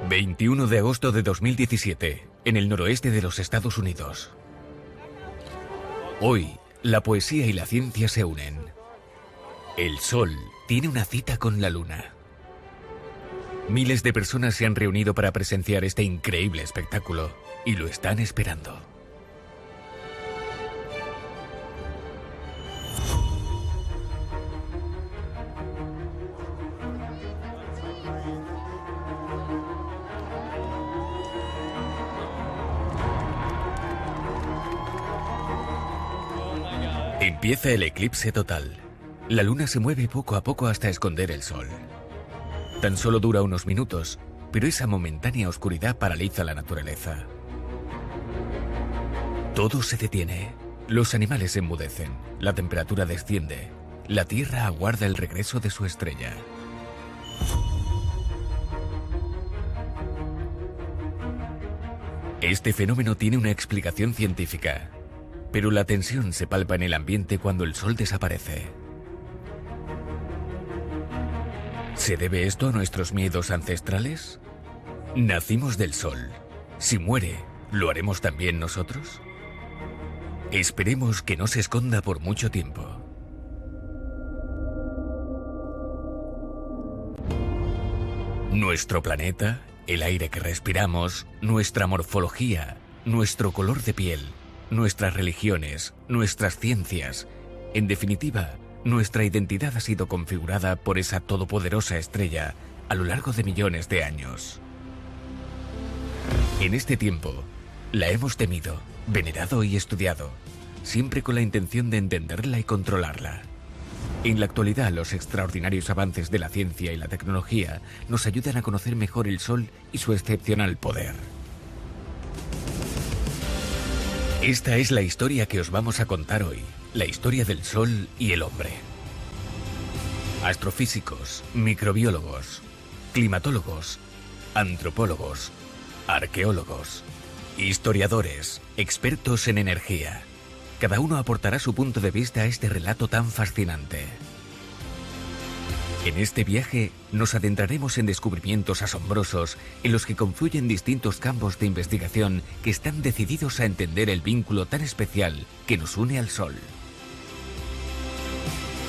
21 de agosto de 2017, en el noroeste de los Estados Unidos. Hoy, la poesía y la ciencia se unen. El Sol tiene una cita con la Luna. Miles de personas se han reunido para presenciar este increíble espectáculo y lo están esperando. Empieza el eclipse total. La luna se mueve poco a poco hasta esconder el sol. Tan solo dura unos minutos, pero esa momentánea oscuridad paraliza la naturaleza. Todo se detiene. Los animales se enmudecen, la temperatura desciende, la Tierra aguarda el regreso de su estrella. Este fenómeno tiene una explicación científica, pero la tensión se palpa en el ambiente cuando el sol desaparece. ¿Se debe esto a nuestros miedos ancestrales? ¿Nacimos del sol? Si muere, ¿lo haremos también nosotros? Esperemos que no se esconda por mucho tiempo. Nuestro planeta, el aire que respiramos, nuestra morfología, nuestro color de piel, nuestras religiones, nuestras ciencias, en definitiva, nuestra identidad ha sido configurada por esa todopoderosa estrella a lo largo de millones de años. En este tiempo, la hemos temido, venerado y estudiado, siempre con la intención de entenderla y controlarla. En la actualidad, los extraordinarios avances de la ciencia y la tecnología nos ayudan a conocer mejor el Sol y su excepcional poder. Esta es la historia que os vamos a contar hoy, la historia del Sol y el hombre. Astrofísicos, microbiólogos, climatólogos, antropólogos, arqueólogos, historiadores, expertos en energía. Cada uno aportará su punto de vista a este relato tan fascinante. En este viaje nos adentraremos en descubrimientos asombrosos en los que confluyen distintos campos de investigación que están decididos a entender el vínculo tan especial que nos une al Sol.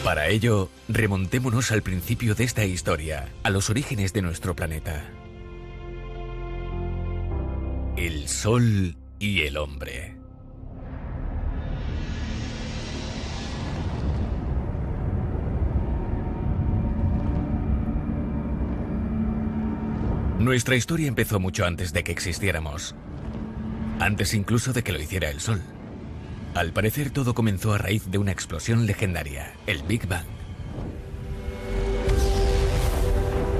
Para ello, remontémonos al principio de esta historia, a los orígenes de nuestro planeta. El Sol y el hombre. Nuestra historia empezó mucho antes de que existiéramos. Antes incluso de que lo hiciera el Sol. Al parecer todo comenzó a raíz de una explosión legendaria, el Big Bang.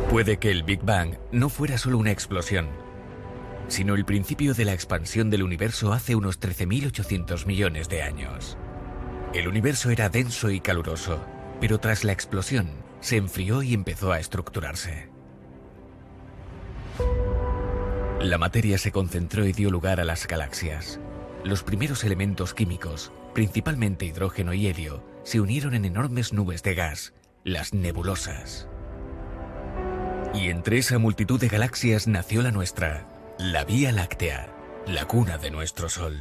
Puede que el Big Bang no fuera solo una explosión, sino el principio de la expansión del universo hace unos 13.800 millones de años. El universo era denso y caluroso, pero tras la explosión se enfrió y empezó a estructurarse. La materia se concentró y dio lugar a las galaxias. Los primeros elementos químicos, principalmente hidrógeno y helio, se unieron en enormes nubes de gas, las nebulosas. Y entre esa multitud de galaxias nació la nuestra, la Vía Láctea, la cuna de nuestro Sol.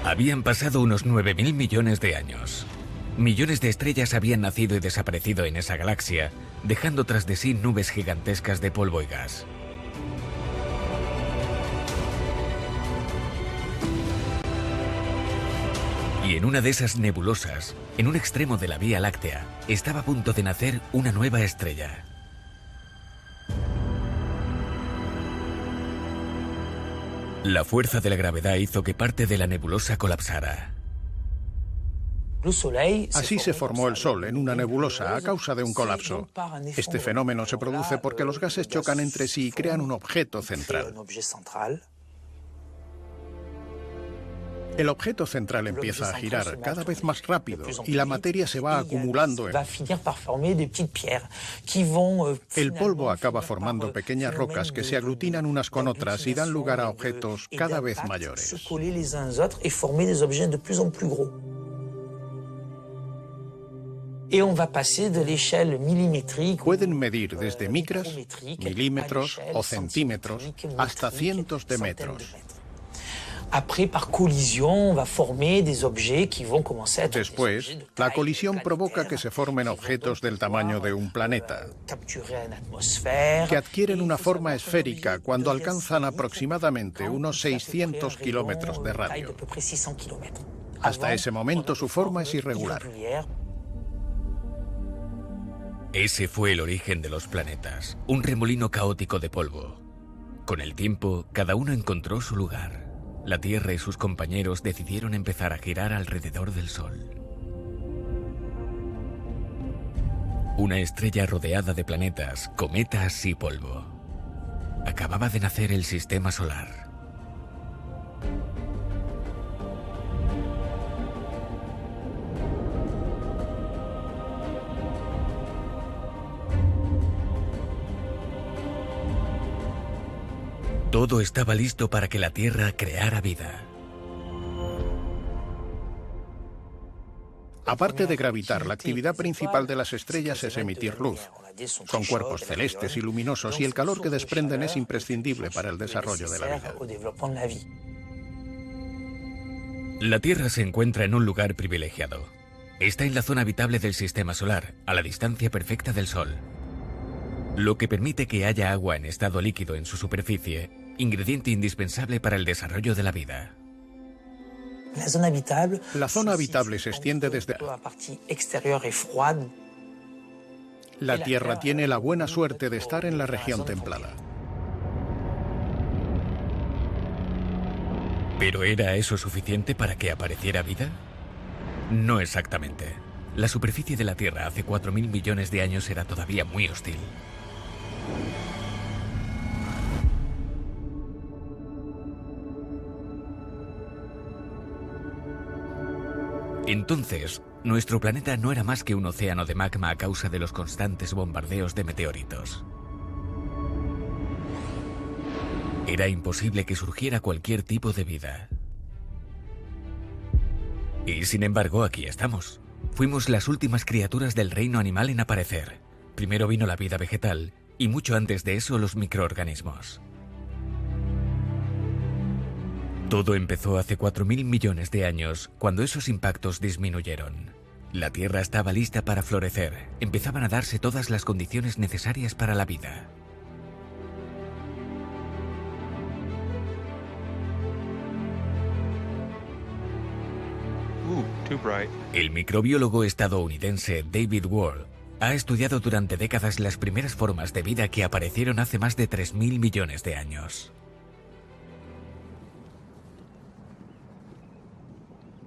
Habían pasado unos 9.000 millones de años. Millones de estrellas habían nacido y desaparecido en esa galaxia, dejando tras de sí nubes gigantescas de polvo y gas. Y en una de esas nebulosas, en un extremo de la Vía Láctea, estaba a punto de nacer una nueva estrella. La fuerza de la gravedad hizo que parte de la nebulosa colapsara. Así se formó el Sol en una nebulosa a causa de un colapso. Este fenómeno se produce porque los gases chocan entre sí y crean un objeto central. El objeto central empieza a girar cada vez más rápido y la materia se va acumulando. El polvo acaba formando pequeñas rocas que se aglutinan unas con otras y dan lugar a objetos cada vez mayores. Pueden medir desde micras, milímetros o centímetros hasta cientos de metros. Después, la colisión provoca que se formen objetos del tamaño de un planeta, que adquieren una forma esférica cuando alcanzan aproximadamente unos 600 kilómetros de radio. Hasta ese momento su forma es irregular. Ese fue el origen de los planetas, un remolino caótico de polvo. Con el tiempo, cada uno encontró su lugar. La Tierra y sus compañeros decidieron empezar a girar alrededor del Sol. Una estrella rodeada de planetas, cometas y polvo. Acababa de nacer el Sistema Solar. Todo estaba listo para que la Tierra creara vida. Aparte de gravitar, la actividad principal de las estrellas es emitir luz. Son cuerpos celestes y luminosos y el calor que desprenden es imprescindible para el desarrollo de la vida. La Tierra se encuentra en un lugar privilegiado. Está en la zona habitable del Sistema Solar, a la distancia perfecta del Sol, lo que permite que haya agua en estado líquido en su superficie, ingrediente indispensable para el desarrollo de la vida. La zona habitable se extiende desde... La Tierra tiene la buena suerte de estar en la región templada. ¿Pero era eso suficiente para que apareciera vida? No exactamente. La superficie de la Tierra hace 4.000 millones de años era todavía muy hostil. Entonces, nuestro planeta no era más que un océano de magma a causa de los constantes bombardeos de meteoritos. Era imposible que surgiera cualquier tipo de vida. Y sin embargo, aquí estamos. Fuimos las últimas criaturas del reino animal en aparecer. Primero vino la vida vegetal, y mucho antes de eso los microorganismos. Todo empezó hace 4.000 millones de años, cuando esos impactos disminuyeron. La Tierra estaba lista para florecer, empezaban a darse todas las condiciones necesarias para la vida. El microbiólogo estadounidense David Ward ha estudiado durante décadas las primeras formas de vida que aparecieron hace más de 3.000 millones de años.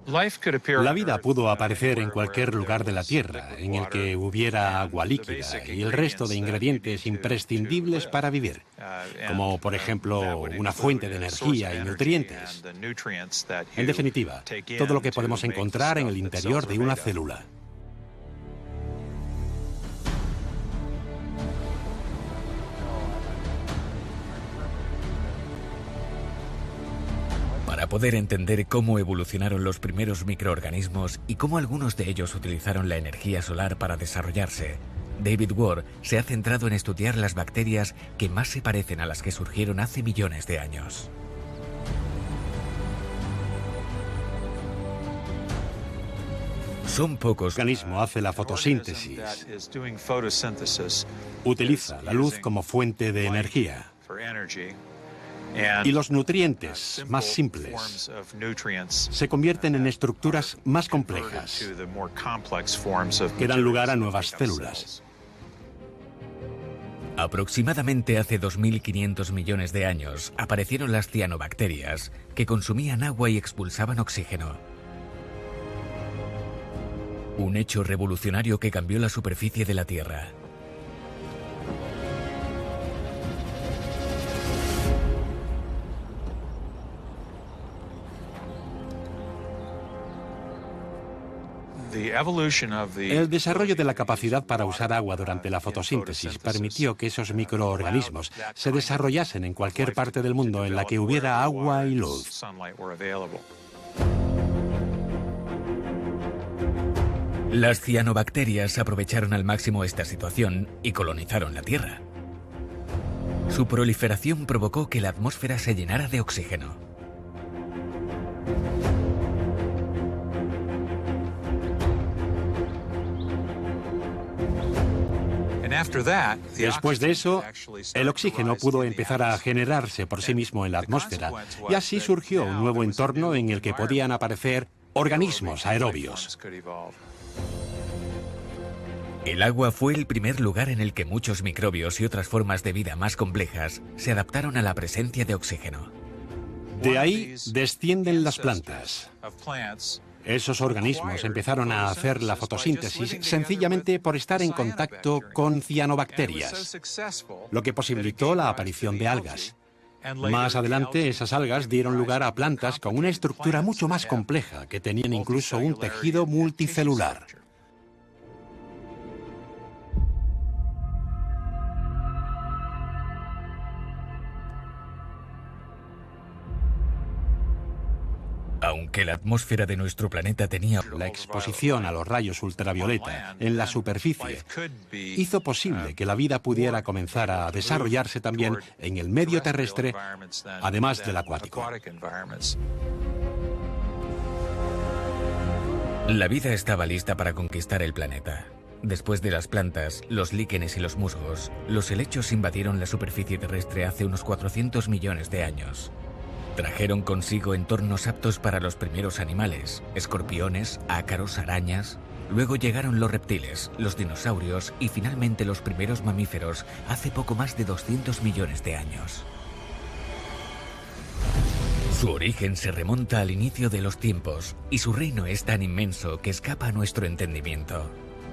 La vida pudo aparecer en cualquier lugar de la Tierra en el que hubiera agua líquida y el resto de ingredientes imprescindibles para vivir, como por ejemplo una fuente de energía y nutrientes. En definitiva, todo lo que podemos encontrar en el interior de una célula. Para poder entender cómo evolucionaron los primeros microorganismos y cómo algunos de ellos utilizaron la energía solar para desarrollarse, David Ward se ha centrado en estudiar las bacterias que más se parecen a las que surgieron hace millones de años. Son pocos. El organismo hace la fotosíntesis. Utiliza la luz como fuente de energía. Y los nutrientes más simples se convierten en estructuras más complejas que dan lugar a nuevas células. Aproximadamente hace 2.500 millones de años aparecieron las cianobacterias, que consumían agua y expulsaban oxígeno. Un hecho revolucionario que cambió la superficie de la Tierra. El desarrollo de la capacidad para usar agua durante la fotosíntesis permitió que esos microorganismos se desarrollasen en cualquier parte del mundo en la que hubiera agua y luz. Las cianobacterias aprovecharon al máximo esta situación y colonizaron la Tierra. Su proliferación provocó que la atmósfera se llenara de oxígeno. Después de eso, el oxígeno pudo empezar a generarse por sí mismo en la atmósfera, y así surgió un nuevo entorno en el que podían aparecer organismos aerobios. El agua fue el primer lugar en el que muchos microbios y otras formas de vida más complejas se adaptaron a la presencia de oxígeno. De ahí descienden las plantas. Esos organismos empezaron a hacer la fotosíntesis sencillamente por estar en contacto con cianobacterias, lo que posibilitó la aparición de algas. Más adelante, esas algas dieron lugar a plantas con una estructura mucho más compleja, que tenían incluso un tejido multicelular. Aunque la atmósfera de nuestro planeta tenía La exposición a los rayos ultravioleta en la superficie hizo posible que la vida pudiera comenzar a desarrollarse también en el medio terrestre, además del acuático. La vida estaba lista para conquistar el planeta. Después de las plantas, los líquenes y los musgos, los helechos invadieron la superficie terrestre hace unos 400 millones de años. Trajeron consigo entornos aptos para los primeros animales, escorpiones, ácaros, arañas. Luego llegaron los reptiles, los dinosaurios y finalmente los primeros mamíferos hace poco más de 200 millones de años. Su origen se remonta al inicio de los tiempos y su reino es tan inmenso que escapa a nuestro entendimiento.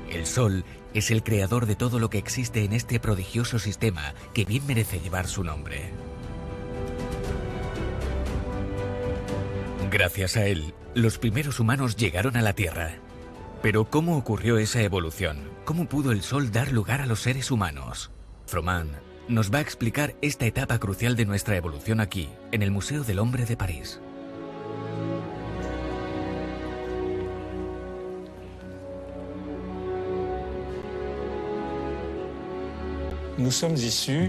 El Sol es el creador de todo lo que existe en este prodigioso sistema que bien merece llevar su nombre. Gracias a él, los primeros humanos llegaron a la Tierra. Pero ¿cómo ocurrió esa evolución? ¿Cómo pudo el Sol dar lugar a los seres humanos? Froment nos va a explicar esta etapa crucial de nuestra evolución aquí, en el Museo del Hombre de París.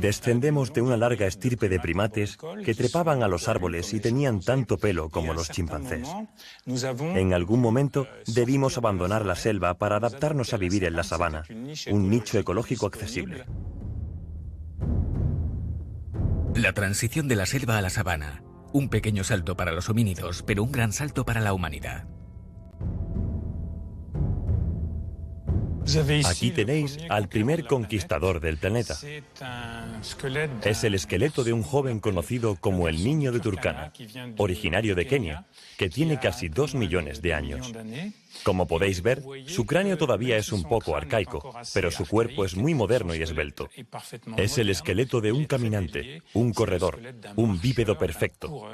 Descendemos de una larga estirpe de primates que trepaban a los árboles y tenían tanto pelo como los chimpancés. En algún momento debimos abandonar la selva para adaptarnos a vivir en la sabana, un nicho ecológico accesible. La transición de la selva a la sabana. Un pequeño salto para los homínidos, pero un gran salto para la humanidad. Aquí tenéis al primer conquistador del planeta. Es el esqueleto de un joven conocido como el Niño de Turkana, originario de Kenia, que tiene casi 2 millones de años. Como podéis ver, su cráneo todavía es un poco arcaico, pero su cuerpo es muy moderno y esbelto. Es el esqueleto de un caminante, un corredor, un bípedo perfecto.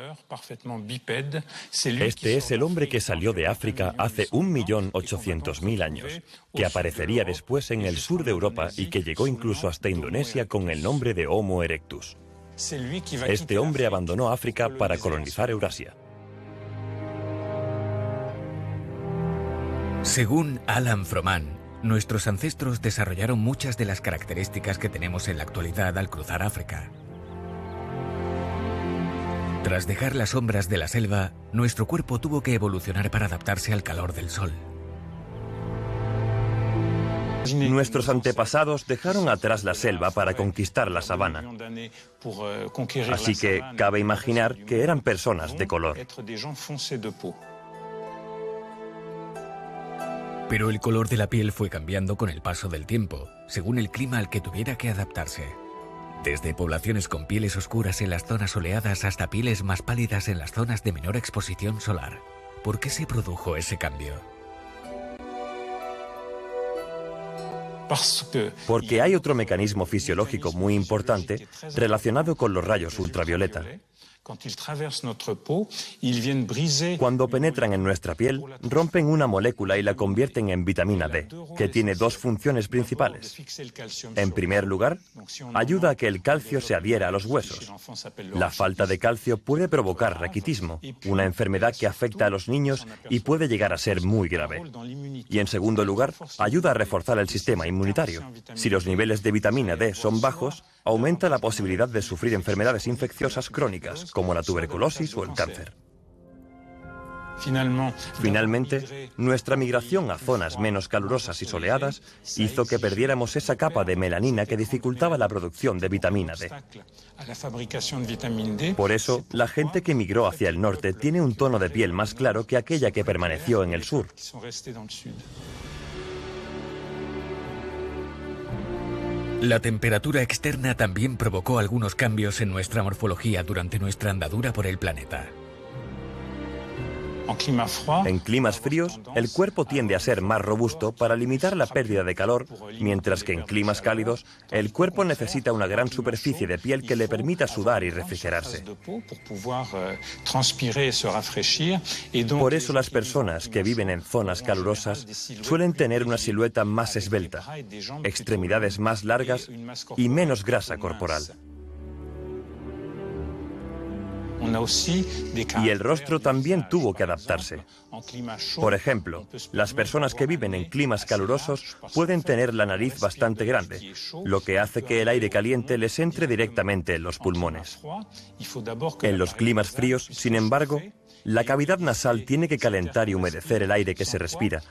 Este es el hombre que salió de África hace 1.800.000 años, que aparecería después en el sur de Europa y que llegó incluso hasta Indonesia con el nombre de Homo erectus. Este hombre abandonó África para colonizar Eurasia. Según Alan Froment, nuestros ancestros desarrollaron muchas de las características que tenemos en la actualidad al cruzar África. Tras dejar las sombras de la selva, nuestro cuerpo tuvo que evolucionar para adaptarse al calor del sol. Nuestros antepasados dejaron atrás la selva para conquistar la sabana. Así que cabe imaginar que eran personas de color. Pero el color de la piel fue cambiando con el paso del tiempo, según el clima al que tuviera que adaptarse. Desde poblaciones con pieles oscuras en las zonas soleadas hasta pieles más pálidas en las zonas de menor exposición solar. ¿Por qué se produjo ese cambio? Porque hay otro mecanismo fisiológico muy importante relacionado con los rayos ultravioleta. Cuando penetran en nuestra piel, rompen una molécula y la convierten en vitamina D, que tiene dos funciones principales. En primer lugar, ayuda a que el calcio se adhiera a los huesos. La falta de calcio puede provocar raquitismo, una enfermedad que afecta a los niños y puede llegar a ser muy grave. Y en segundo lugar, ayuda a reforzar el sistema inmunitario. Si los niveles de vitamina D son bajos, aumenta la posibilidad de sufrir enfermedades infecciosas crónicas, como la tuberculosis o el cáncer. Finalmente, nuestra migración a zonas menos calurosas y soleadas hizo que perdiéramos esa capa de melanina que dificultaba la producción de vitamina D. Por eso, la gente que migró hacia el norte tiene un tono de piel más claro que aquella que permaneció en el sur. La temperatura externa también provocó algunos cambios en nuestra morfología durante nuestra andadura por el planeta. En climas fríos, el cuerpo tiende a ser más robusto para limitar la pérdida de calor, mientras que en climas cálidos, el cuerpo necesita una gran superficie de piel que le permita sudar y refrigerarse. Por eso las personas que viven en zonas calurosas suelen tener una silueta más esbelta, extremidades más largas y menos grasa corporal. Y el rostro también tuvo que adaptarse. Por ejemplo, las personas que viven en climas calurosos pueden tener la nariz bastante grande, lo que hace que el aire caliente les entre directamente en los pulmones. En los climas fríos, sin embargo, la cavidad nasal tiene que calentar y humedecer el aire que se respira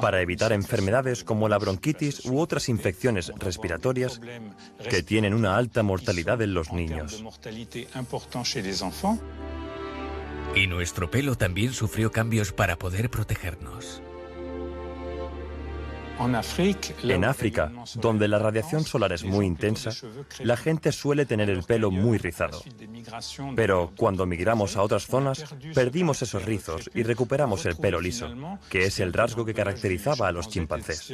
para evitar enfermedades como la bronquitis u otras infecciones respiratorias que tienen una alta mortalidad en los niños. Y nuestro pelo también sufrió cambios para poder protegernos. En África, donde la radiación solar es muy intensa, la gente suele tener el pelo muy rizado. Pero cuando migramos a otras zonas, perdimos esos rizos y recuperamos el pelo liso, que es el rasgo que caracterizaba a los chimpancés.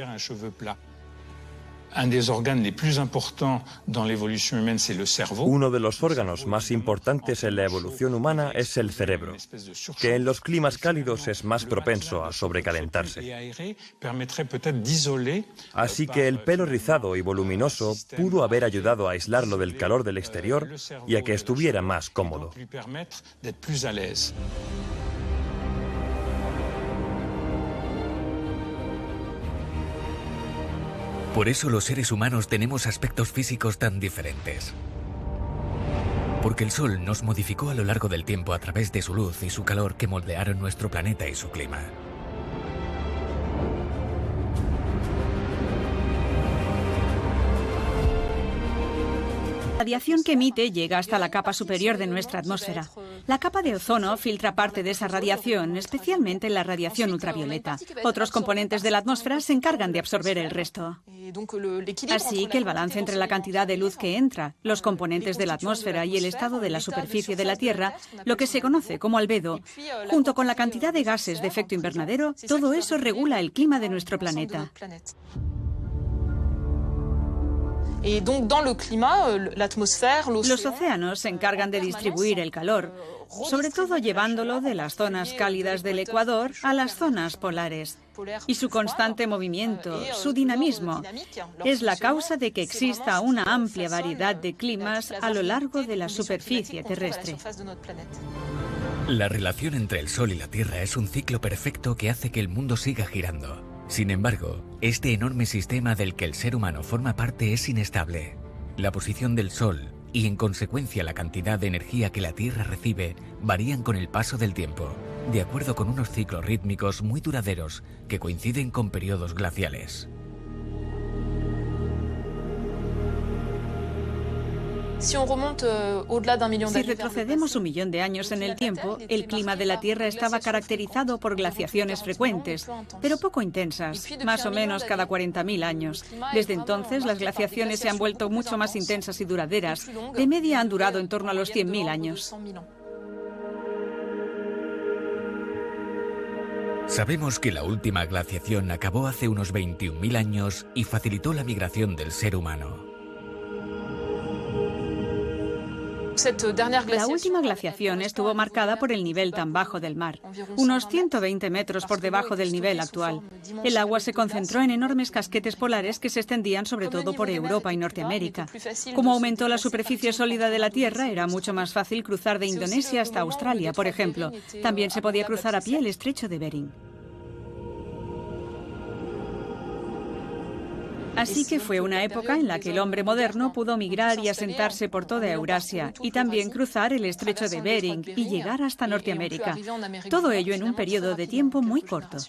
Uno de los órganos más importantes en la evolución humana es el cerebro, que en los climas cálidos es más propenso a sobrecalentarse. Así que el pelo rizado y voluminoso pudo haber ayudado a aislarlo del calor del exterior y a que estuviera más cómodo. Por eso los seres humanos tenemos aspectos físicos tan diferentes. Porque el Sol nos modificó a lo largo del tiempo a través de su luz y su calor que moldearon nuestro planeta y su clima. La radiación que emite llega hasta la capa superior de nuestra atmósfera. La capa de ozono filtra parte de esa radiación, especialmente la radiación ultravioleta. Otros componentes de la atmósfera se encargan de absorber el resto. Así que el balance entre la cantidad de luz que entra, los componentes de la atmósfera y el estado de la superficie de la Tierra, lo que se conoce como albedo, junto con la cantidad de gases de efecto invernadero, todo eso regula el clima de nuestro planeta. Los océanos se encargan de distribuir el calor, sobre todo llevándolo de las zonas cálidas del Ecuador a las zonas polares. Y su constante movimiento, su dinamismo, es la causa de que exista una amplia variedad de climas a lo largo de la superficie terrestre. La relación entre el Sol y la Tierra es un ciclo perfecto que hace que el mundo siga girando. Sin embargo, este enorme sistema del que el ser humano forma parte es inestable. La posición del Sol y, en consecuencia, la cantidad de energía que la Tierra recibe varían con el paso del tiempo, de acuerdo con unos ciclos rítmicos muy duraderos que coinciden con periodos glaciales. Si retrocedemos 1 millón de años en el tiempo, el clima de la Tierra estaba caracterizado por glaciaciones frecuentes, pero poco intensas, más o menos cada 40.000 años. Desde entonces, las glaciaciones se han vuelto mucho más intensas y duraderas. De media han durado en torno a los 100.000 años. Sabemos que la última glaciación acabó hace unos 21.000 años y facilitó la migración del ser humano. La última glaciación estuvo marcada por el nivel tan bajo del mar, unos 120 metros por debajo del nivel actual. El agua se concentró en enormes casquetes polares que se extendían sobre todo por Europa y Norteamérica. Como aumentó la superficie sólida de la Tierra, era mucho más fácil cruzar de Indonesia hasta Australia, por ejemplo. También se podía cruzar a pie el estrecho de Bering. Así que fue una época en la que el hombre moderno pudo migrar y asentarse por toda Eurasia y también cruzar el estrecho de Bering y llegar hasta Norteamérica. Todo ello en un periodo de tiempo muy corto.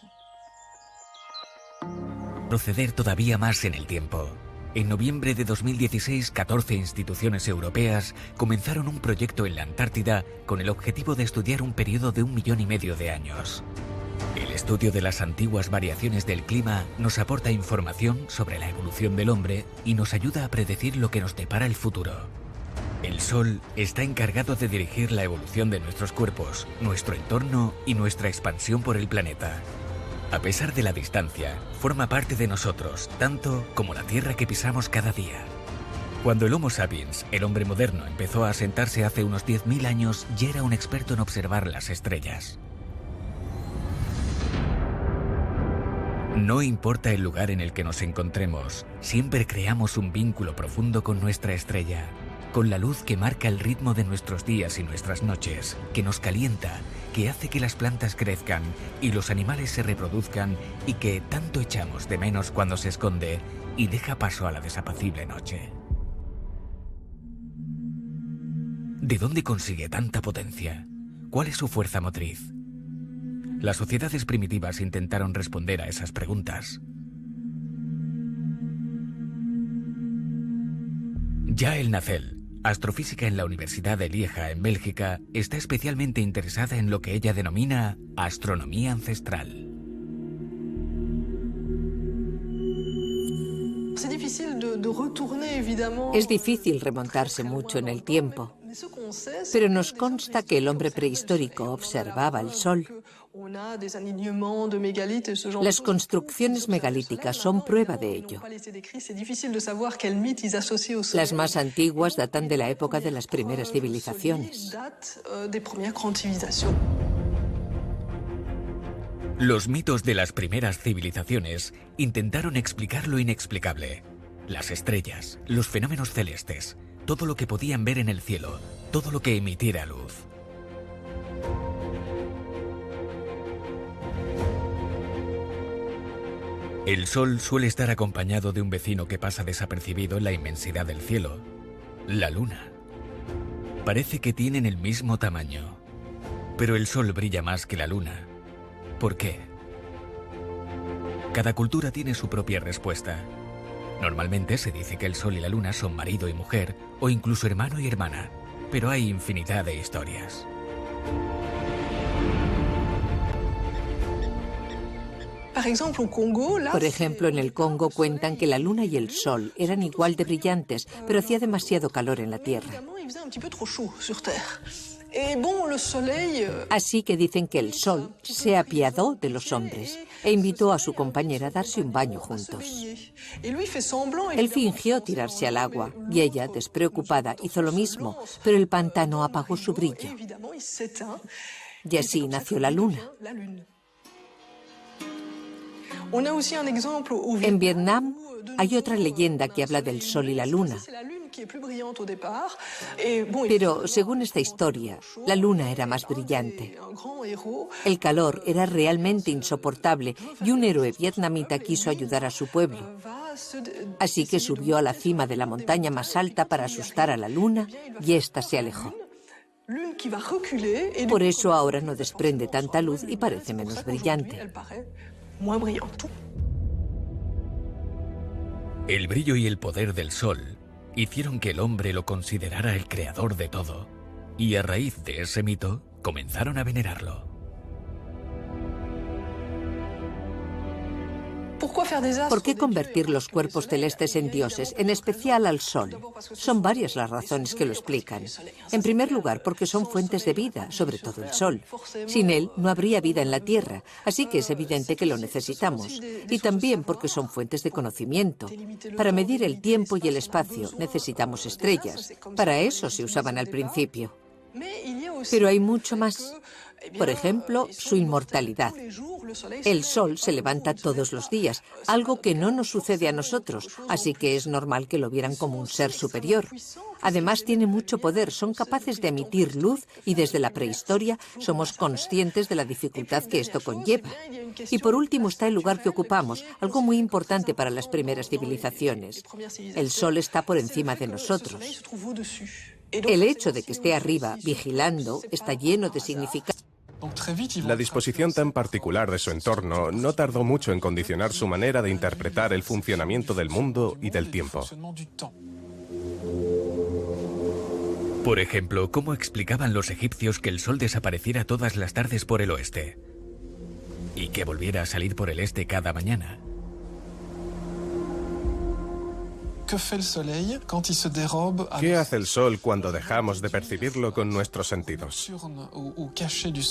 Proceder todavía más en el tiempo. En noviembre de 2016, 14 instituciones europeas comenzaron un proyecto en la Antártida con el objetivo de estudiar un periodo de 1,5 millones de años. El estudio de las antiguas variaciones del clima nos aporta información sobre la evolución del hombre y nos ayuda a predecir lo que nos depara el futuro. El Sol está encargado de dirigir la evolución de nuestros cuerpos, nuestro entorno y nuestra expansión por el planeta. A pesar de la distancia, forma parte de nosotros, tanto como la tierra que pisamos cada día. Cuando el Homo sapiens, el hombre moderno, empezó a asentarse hace unos 10.000 años, ya era un experto en observar las estrellas. No importa el lugar en el que nos encontremos, siempre creamos un vínculo profundo con nuestra estrella, con la luz que marca el ritmo de nuestros días y nuestras noches, que nos calienta, que hace que las plantas crezcan y los animales se reproduzcan y que tanto echamos de menos cuando se esconde y deja paso a la desapacible noche. ¿De dónde consigue tanta potencia? ¿Cuál es su fuerza motriz? Las sociedades primitivas intentaron responder a esas preguntas. Yael Nacel, astrofísica en la Universidad de Lieja, en Bélgica, está especialmente interesada en lo que ella denomina astronomía ancestral. Es difícil remontarse mucho en el tiempo, pero nos consta que el hombre prehistórico observaba el Sol. Las construcciones megalíticas son prueba de ello. Las más antiguas datan de la época de las primeras civilizaciones. Los mitos de las primeras civilizaciones intentaron explicar lo inexplicable. Las estrellas, los fenómenos celestes, todo lo que podían ver en el cielo, todo lo que emitiera luz. El Sol suele estar acompañado de un vecino que pasa desapercibido en la inmensidad del cielo, la Luna. Parece que tienen el mismo tamaño, pero el Sol brilla más que la Luna. ¿Por qué? Cada cultura tiene su propia respuesta. Normalmente se dice que el Sol y la Luna son marido y mujer, o incluso hermano y hermana, pero hay infinidad de historias. Por ejemplo, en el Congo cuentan que la Luna y el Sol eran igual de brillantes, pero hacía demasiado calor en la Tierra. Así que dicen que el Sol se apiadó de los hombres e invitó a su compañera a darse un baño juntos. Él fingió tirarse al agua y ella, despreocupada, hizo lo mismo, pero el pantano apagó su brillo. Y así nació la Luna. En Vietnam hay otra leyenda que habla del Sol y la Luna. Pero, según esta historia, la Luna era más brillante. El calor era realmente insoportable y un héroe vietnamita quiso ayudar a su pueblo. Así que subió a la cima de la montaña más alta para asustar a la Luna y ésta se alejó. Por eso ahora no desprende tanta luz y parece menos brillante. El brillo y el poder del Sol hicieron que el hombre lo considerara el creador de todo, y a raíz de ese mito comenzaron a venerarlo. ¿Por qué convertir los cuerpos celestes en dioses, en especial al Sol? Son varias las razones que lo explican. En primer lugar, porque son fuentes de vida, sobre todo el Sol. Sin él no habría vida en la Tierra, así que es evidente que lo necesitamos. Y también porque son fuentes de conocimiento. Para medir el tiempo y el espacio necesitamos estrellas. Para eso se usaban al principio. Pero hay mucho más. Por ejemplo, su inmortalidad. El Sol se levanta todos los días, algo que no nos sucede a nosotros, así que es normal que lo vieran como un ser superior. Además, tiene mucho poder, son capaces de emitir luz y desde la prehistoria somos conscientes de la dificultad que esto conlleva. Y por último está el lugar que ocupamos, algo muy importante para las primeras civilizaciones. El Sol está por encima de nosotros. El hecho de que esté arriba, vigilando, está lleno de significado. La disposición tan particular de su entorno no tardó mucho en condicionar su manera de interpretar el funcionamiento del mundo y del tiempo. Por ejemplo, ¿cómo explicaban los egipcios que el sol desapareciera todas las tardes por el oeste y que volviera a salir por el este cada mañana? ¿Qué hace el sol cuando dejamos de percibirlo con nuestros sentidos?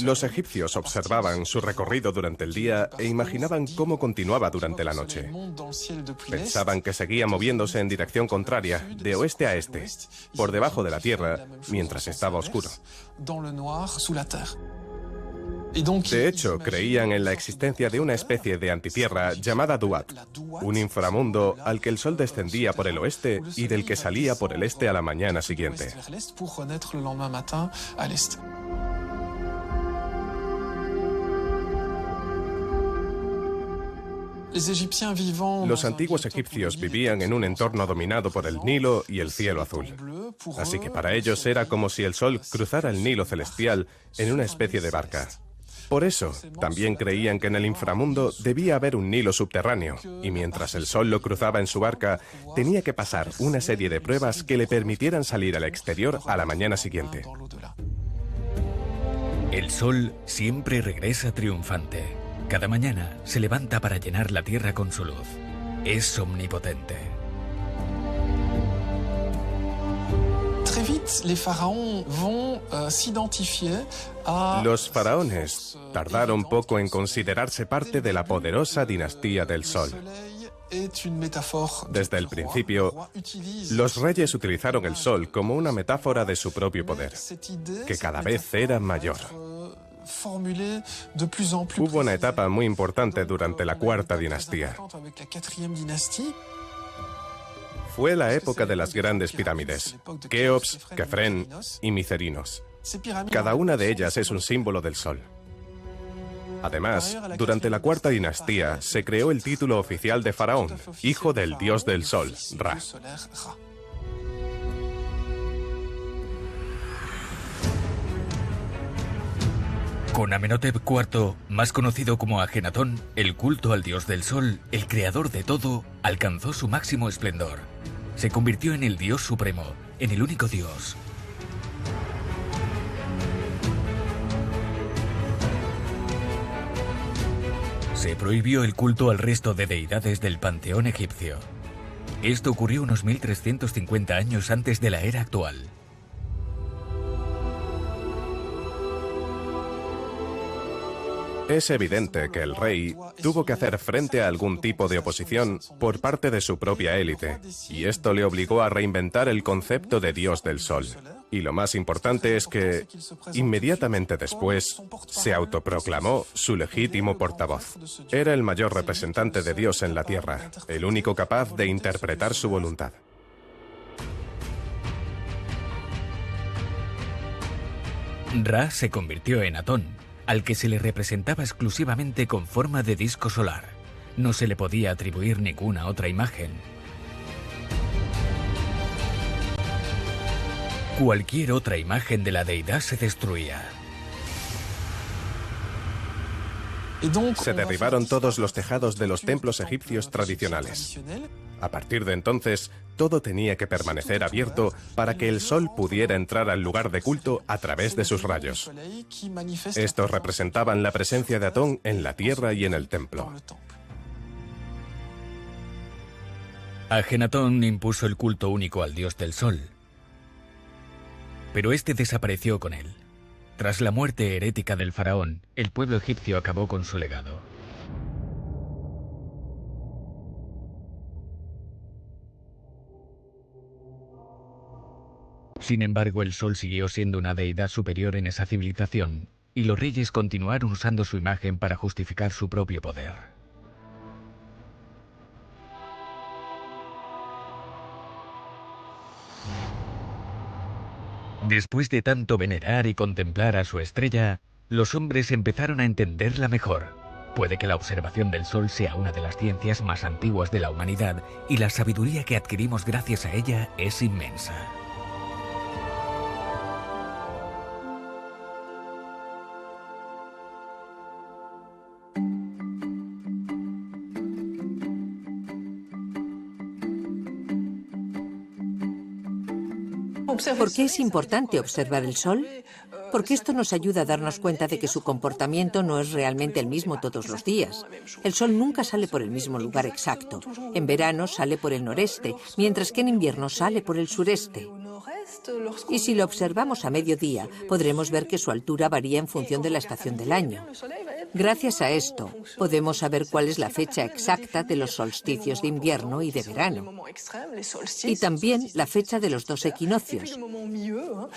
Los egipcios observaban su recorrido durante el día e imaginaban cómo continuaba durante la noche. Pensaban que seguía moviéndose en dirección contraria, de oeste a este, por debajo de la tierra, mientras estaba oscuro. De hecho, creían en la existencia de una especie de antitierra llamada Duat, un inframundo al que el sol descendía por el oeste y del que salía por el este a la mañana siguiente. Los antiguos egipcios vivían en un entorno dominado por el Nilo y el cielo azul. Así que para ellos era como si el sol cruzara el Nilo celestial en una especie de barca. Por eso, también creían que en el inframundo debía haber un Nilo subterráneo, y mientras el sol lo cruzaba en su barca, tenía que pasar una serie de pruebas que le permitieran salir al exterior a la mañana siguiente. El sol siempre regresa triunfante. Cada mañana se levanta para llenar la tierra con su luz. Es omnipotente. Los faraones tardaron poco en considerarse parte de la poderosa dinastía del Sol. Desde el principio, los reyes utilizaron el Sol como una metáfora de su propio poder, que cada vez era mayor. Hubo una etapa muy importante durante la Cuarta Dinastía. Fue la época de las grandes pirámides, Keops, Kefren y Micerinos. Cada una de ellas es un símbolo del sol. Además, durante la Cuarta Dinastía se creó el título oficial de faraón, hijo del dios del sol, Ra. Con Amenhotep IV, más conocido como Ajenatón, el culto al dios del sol, el creador de todo, alcanzó su máximo esplendor. Se convirtió en el dios supremo, en el único dios. Se prohibió el culto al resto de deidades del panteón egipcio. Esto ocurrió unos 1350 años antes de la era actual. Es evidente que el rey tuvo que hacer frente a algún tipo de oposición por parte de su propia élite, y esto le obligó a reinventar el concepto de dios del sol. Y lo más importante es que, inmediatamente después, se autoproclamó su legítimo portavoz. Era el mayor representante de Dios en la tierra, el único capaz de interpretar su voluntad. Ra se convirtió en Atón, al que se le representaba exclusivamente con forma de disco solar. No se le podía atribuir ninguna otra imagen. Cualquier otra imagen de la deidad se destruía. Se derribaron todos los tejados de los templos egipcios tradicionales. A partir de entonces, todo tenía que permanecer abierto para que el sol pudiera entrar al lugar de culto a través de sus rayos. Estos representaban la presencia de Atón en la tierra y en el templo. Ajenatón impuso el culto único al dios del sol, pero este desapareció con él. Tras la muerte herética del faraón, el pueblo egipcio acabó con su legado. Sin embargo, el sol siguió siendo una deidad superior en esa civilización, y los reyes continuaron usando su imagen para justificar su propio poder. Después de tanto venerar y contemplar a su estrella, los hombres empezaron a entenderla mejor. Puede que la observación del sol sea una de las ciencias más antiguas de la humanidad, y la sabiduría que adquirimos gracias a ella es inmensa. ¿Por qué es importante observar el sol? Porque esto nos ayuda a darnos cuenta de que su comportamiento no es realmente el mismo todos los días. El sol nunca sale por el mismo lugar exacto. En verano sale por el noreste, mientras que en invierno sale por el sureste. Y si lo observamos a mediodía, podremos ver que su altura varía en función de la estación del año. Gracias a esto, podemos saber cuál es la fecha exacta de los solsticios de invierno y de verano. Y también la fecha de los dos equinoccios,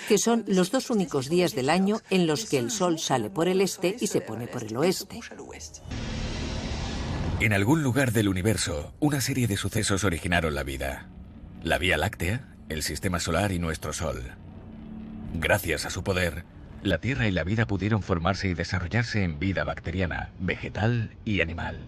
que son los dos únicos días del año en los que el sol sale por el este y se pone por el oeste. En algún lugar del universo, una serie de sucesos originaron la vida. La Vía Láctea, el Sistema Solar y nuestro Sol. Gracias a su poder, la Tierra y la vida pudieron formarse y desarrollarse en vida bacteriana, vegetal y animal.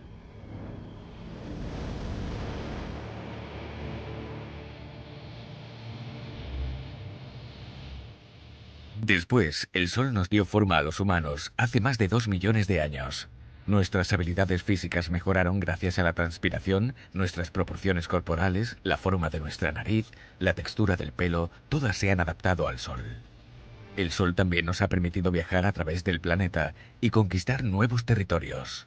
Después, el Sol nos dio forma a los humanos hace más de 2 millones de años. Nuestras habilidades físicas mejoraron gracias a la transpiración, nuestras proporciones corporales, la forma de nuestra nariz, la textura del pelo, todas se han adaptado al Sol. El Sol también nos ha permitido viajar a través del planeta y conquistar nuevos territorios.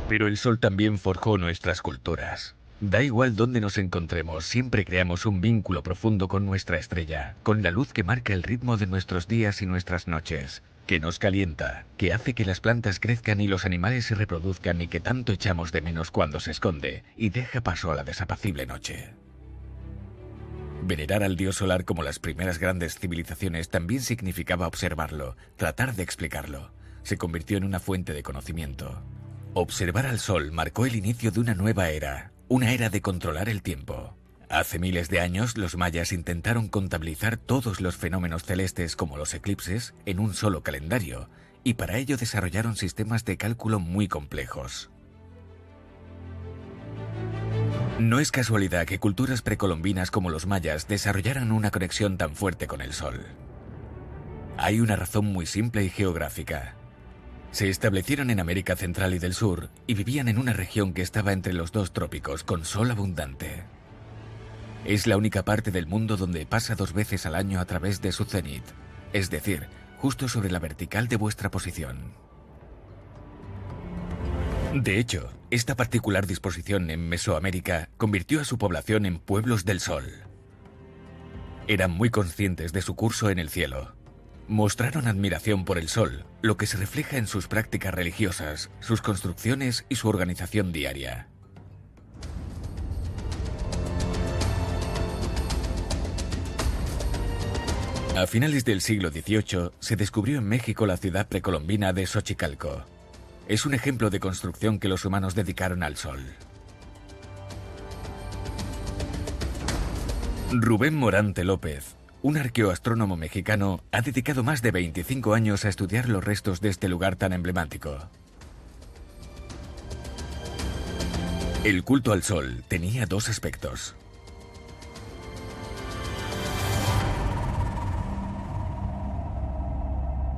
Pero el Sol también forjó nuestras culturas. Da igual dónde nos encontremos, siempre creamos un vínculo profundo con nuestra estrella, con la luz que marca el ritmo de nuestros días y nuestras noches, que nos calienta, que hace que las plantas crezcan y los animales se reproduzcan y que tanto echamos de menos cuando se esconde y deja paso a la desapacible noche. Venerar al dios solar como las primeras grandes civilizaciones también significaba observarlo, tratar de explicarlo. Se convirtió en una fuente de conocimiento. Observar al Sol marcó el inicio de una nueva era, una era de controlar el tiempo. Hace miles de años, los mayas intentaron contabilizar todos los fenómenos celestes como los eclipses en un solo calendario, y para ello desarrollaron sistemas de cálculo muy complejos. No es casualidad que culturas precolombinas como los mayas desarrollaran una conexión tan fuerte con el Sol. Hay una razón muy simple y geográfica. Se establecieron en América Central y del Sur y vivían en una región que estaba entre los dos trópicos, con sol abundante. Es la única parte del mundo donde pasa 2 veces al año a través de su cenit, es decir, justo sobre la vertical de vuestra posición. De hecho, esta particular disposición en Mesoamérica convirtió a su población en pueblos del sol. Eran muy conscientes de su curso en el cielo. Mostraron admiración por el sol, lo que se refleja en sus prácticas religiosas, sus construcciones y su organización diaria. A finales del siglo XVIII se descubrió en México la ciudad precolombina de Xochicalco. Es un ejemplo de construcción que los humanos dedicaron al sol. Rubén Morante López, un arqueoastrónomo mexicano, ha dedicado más de 25 años a estudiar los restos de este lugar tan emblemático. El culto al sol tenía 2 aspectos.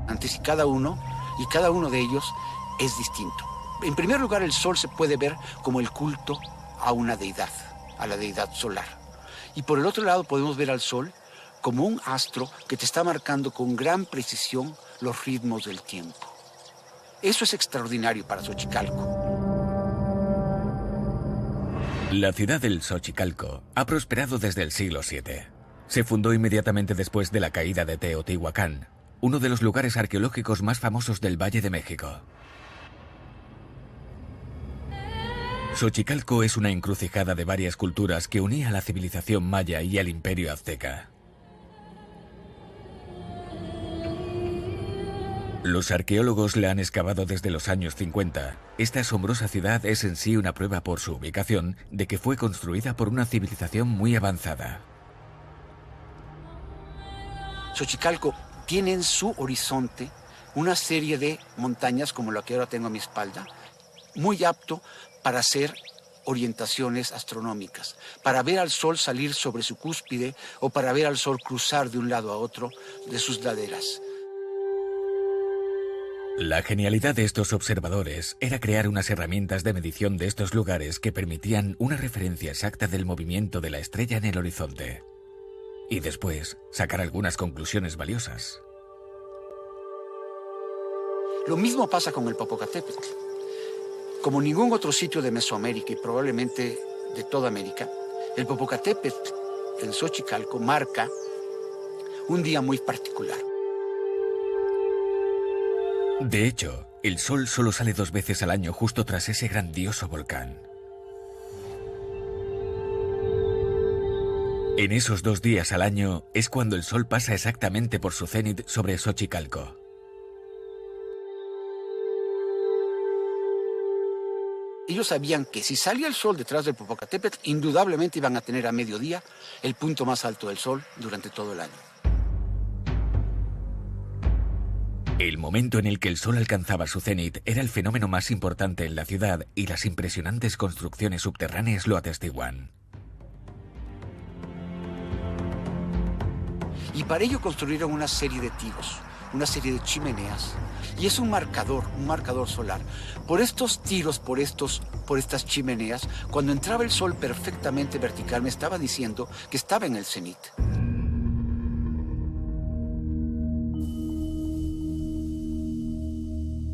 Antes y cada uno de ellos es distinto. En primer lugar, el sol se puede ver como el culto a una deidad, a la deidad solar. Y por el otro lado podemos ver al sol como un astro que te está marcando con gran precisión los ritmos del tiempo. Eso es extraordinario para Xochicalco. La ciudad del Xochicalco ha prosperado desde el siglo VII. Se fundó inmediatamente después de la caída de Teotihuacán, uno de los lugares arqueológicos más famosos del Valle de México. Xochicalco es una encrucijada de varias culturas que unía a la civilización maya y al imperio azteca. Los arqueólogos la han excavado desde los años 50. Esta asombrosa ciudad es en sí una prueba por su ubicación de que fue construida por una civilización muy avanzada. Xochicalco tiene en su horizonte una serie de montañas, como la que ahora tengo a mi espalda, muy apto para hacer orientaciones astronómicas, para ver al sol salir sobre su cúspide o para ver al sol cruzar de un lado a otro de sus laderas. La genialidad de estos observadores era crear unas herramientas de medición de estos lugares que permitían una referencia exacta del movimiento de la estrella en el horizonte. Y después, sacar algunas conclusiones valiosas. Lo mismo pasa con el Popocatépetl. Como ningún otro sitio de Mesoamérica y probablemente de toda América, el Popocatépetl en Xochicalco marca un día muy particular. De hecho, el sol solo sale 2 veces al año justo tras ese grandioso volcán. En esos 2 días al año es cuando el sol pasa exactamente por su cénit sobre Xochicalco. Ellos sabían que si salía el sol detrás del Popocatépetl, indudablemente iban a tener a mediodía el punto más alto del sol durante todo el año. El momento en el que el sol alcanzaba su cenit era el fenómeno más importante en la ciudad y las impresionantes construcciones subterráneas lo atestiguan. Y para ello construyeron una serie de tiros, una serie de chimeneas, y es un marcador solar. Por estos tiros, por estas chimeneas, cuando entraba el sol perfectamente vertical, me estaba diciendo que estaba en el cenit.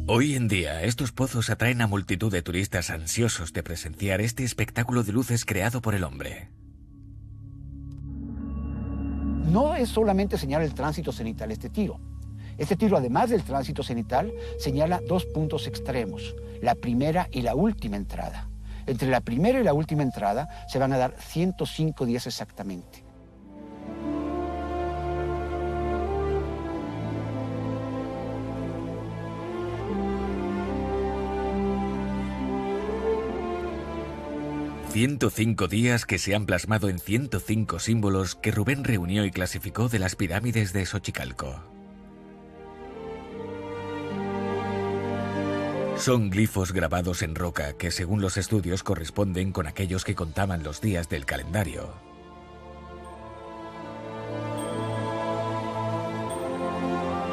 Hoy en día, estos pozos atraen a multitud de turistas ansiosos de presenciar este espectáculo de luces creado por el hombre. No es solamente señalar el tránsito cenital este tiro. Este tiro, además del tránsito cenital, señala 2 puntos extremos, la primera y la última entrada. Entre la primera y la última entrada se van a dar 105 días exactamente. «105 días que se han plasmado en 105 símbolos que Rubén reunió y clasificó de las pirámides de Xochicalco». Son glifos grabados en roca que, según los estudios, corresponden con aquellos que contaban los días del calendario.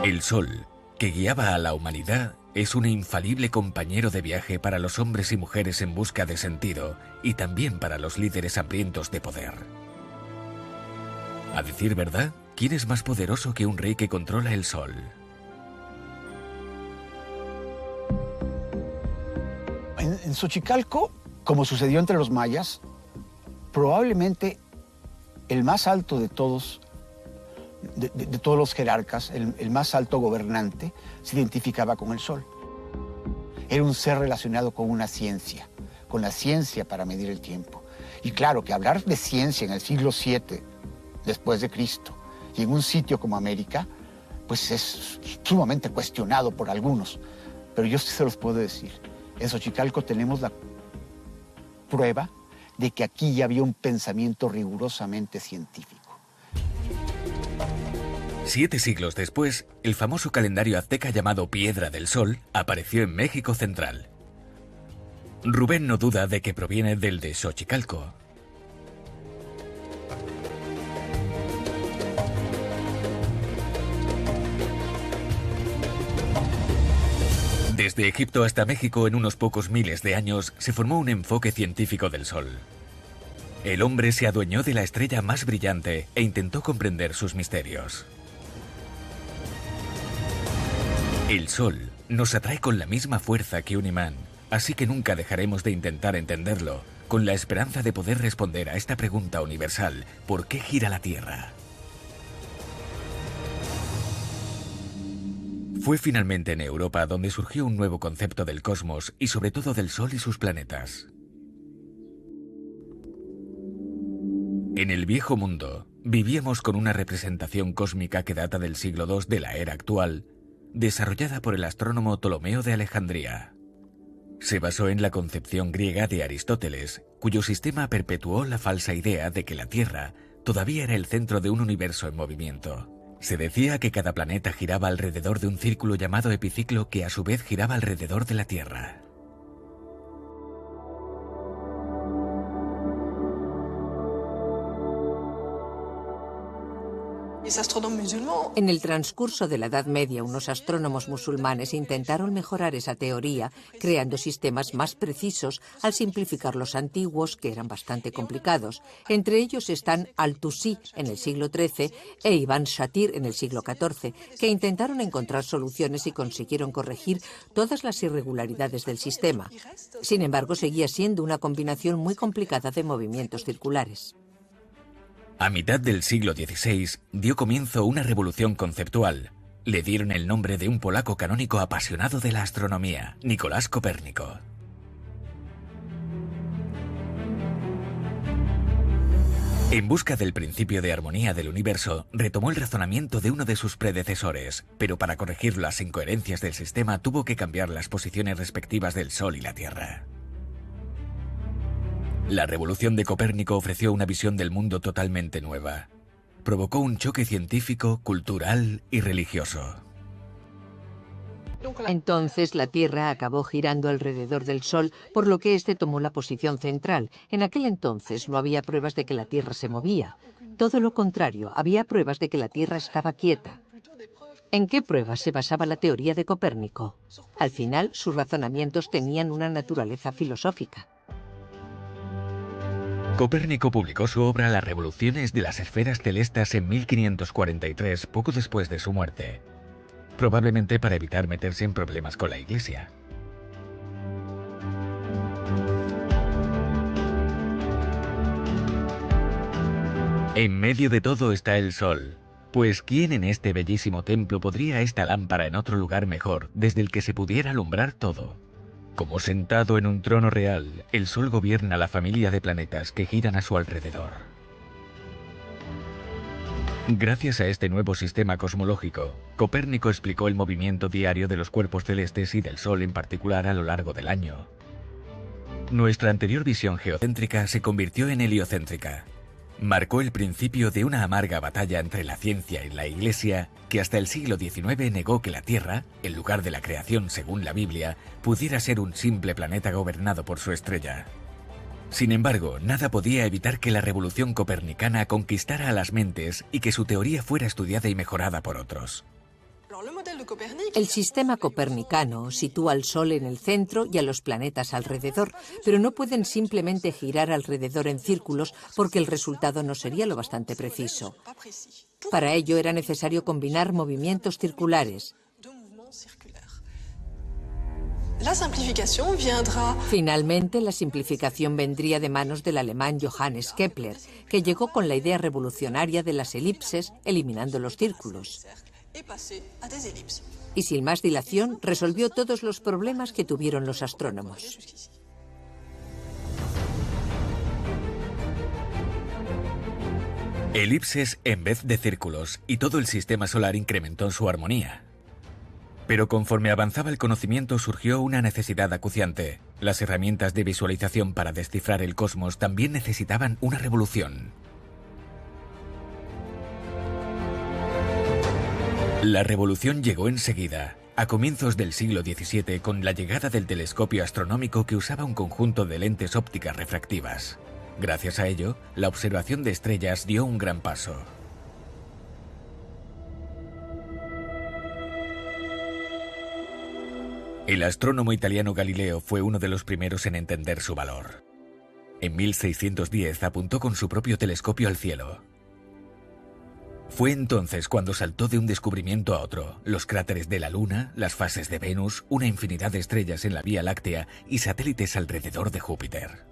El sol, que guiaba a la humanidad, es un infalible compañero de viaje para los hombres y mujeres en busca de sentido y también para los líderes hambrientos de poder. A decir verdad, ¿quién es más poderoso que un rey que controla el sol? En Xochicalco, como sucedió entre los mayas, probablemente el más alto de todos, de todos los jerarcas, el más alto gobernante, se identificaba con el sol. Era un ser relacionado con una ciencia, con la ciencia para medir el tiempo. Y claro, que hablar de ciencia en el siglo VII después de Cristo y en un sitio como América, pues es sumamente cuestionado por algunos. Pero yo sí se los puedo decir. En Xochicalco tenemos la prueba de que aquí ya había un pensamiento rigurosamente científico. 7 siglos después, el famoso calendario azteca llamado Piedra del Sol apareció en México Central. Rubén no duda de que proviene del de Xochicalco. Desde Egipto hasta México, en unos pocos miles de años, se formó un enfoque científico del Sol. El hombre se adueñó de la estrella más brillante e intentó comprender sus misterios. El Sol nos atrae con la misma fuerza que un imán, así que nunca dejaremos de intentar entenderlo, con la esperanza de poder responder a esta pregunta universal: ¿por qué gira la Tierra? Fue finalmente en Europa donde surgió un nuevo concepto del cosmos y sobre todo del Sol y sus planetas. En el Viejo Mundo, vivíamos con una representación cósmica que data del siglo II de la era actual, desarrollada por el astrónomo Ptolomeo de Alejandría. Se basó en la concepción griega de Aristóteles, cuyo sistema perpetuó la falsa idea de que la Tierra todavía era el centro de un universo en movimiento. Se decía que cada planeta giraba alrededor de un círculo llamado epiciclo que a su vez giraba alrededor de la Tierra. En el transcurso de la Edad Media, unos astrónomos musulmanes intentaron mejorar esa teoría, creando sistemas más precisos al simplificar los antiguos, que eran bastante complicados. Entre ellos están Al-Tusi en el siglo XIII e Ibn Shatir en el siglo XIV, que intentaron encontrar soluciones y consiguieron corregir todas las irregularidades del sistema. Sin embargo, seguía siendo una combinación muy complicada de movimientos circulares. A mitad del siglo XVI dio comienzo una revolución conceptual. Le dieron el nombre de un polaco canónico apasionado de la astronomía, Nicolás Copérnico. En busca del principio de armonía del universo, retomó el razonamiento de uno de sus predecesores, pero para corregir las incoherencias del sistema tuvo que cambiar las posiciones respectivas del Sol y la Tierra. La revolución de Copérnico ofreció una visión del mundo totalmente nueva. Provocó un choque científico, cultural y religioso. Entonces la Tierra acabó girando alrededor del Sol, por lo que éste tomó la posición central. En aquel entonces no había pruebas de que la Tierra se movía. Todo lo contrario, había pruebas de que la Tierra estaba quieta. ¿En qué pruebas se basaba la teoría de Copérnico? Al final, sus razonamientos tenían una naturaleza filosófica. Copérnico publicó su obra Las revoluciones de las esferas celestes en 1543, poco después de su muerte, probablemente para evitar meterse en problemas con la Iglesia. En medio de todo está el Sol, pues ¿quién en este bellísimo templo podría esta lámpara en otro lugar mejor desde el que se pudiera alumbrar todo? Como sentado en un trono real, el Sol gobierna la familia de planetas que giran a su alrededor. Gracias a este nuevo sistema cosmológico, Copérnico explicó el movimiento diario de los cuerpos celestes y del Sol en particular a lo largo del año. Nuestra anterior visión geocéntrica se convirtió en heliocéntrica. Marcó el principio de una amarga batalla entre la ciencia y la Iglesia, que hasta el siglo XIX negó que la Tierra, el lugar de la creación según la Biblia, pudiera ser un simple planeta gobernado por su estrella. Sin embargo, nada podía evitar que la revolución copernicana conquistara a las mentes y que su teoría fuera estudiada y mejorada por otros. El sistema copernicano sitúa al Sol en el centro y a los planetas alrededor, pero no pueden simplemente girar alrededor en círculos porque el resultado no sería lo bastante preciso. Para ello era necesario combinar movimientos circulares. Finalmente, la simplificación vendría de manos del alemán Johannes Kepler, que llegó con la idea revolucionaria de las elipses, eliminando los círculos. Y sin más dilación, resolvió todos los problemas que tuvieron los astrónomos. Elipses en vez de círculos, y todo el sistema solar incrementó su armonía. Pero conforme avanzaba el conocimiento surgió una necesidad acuciante. Las herramientas de visualización para descifrar el cosmos también necesitaban una revolución. La revolución llegó enseguida, a comienzos del siglo XVII, con la llegada del telescopio astronómico que usaba un conjunto de lentes ópticas refractivas. Gracias a ello, la observación de estrellas dio un gran paso. El astrónomo italiano Galileo fue uno de los primeros en entender su valor. En 1610 apuntó con su propio telescopio al cielo. Fue entonces cuando saltó de un descubrimiento a otro: los cráteres de la Luna, las fases de Venus, una infinidad de estrellas en la Vía Láctea y satélites alrededor de Júpiter.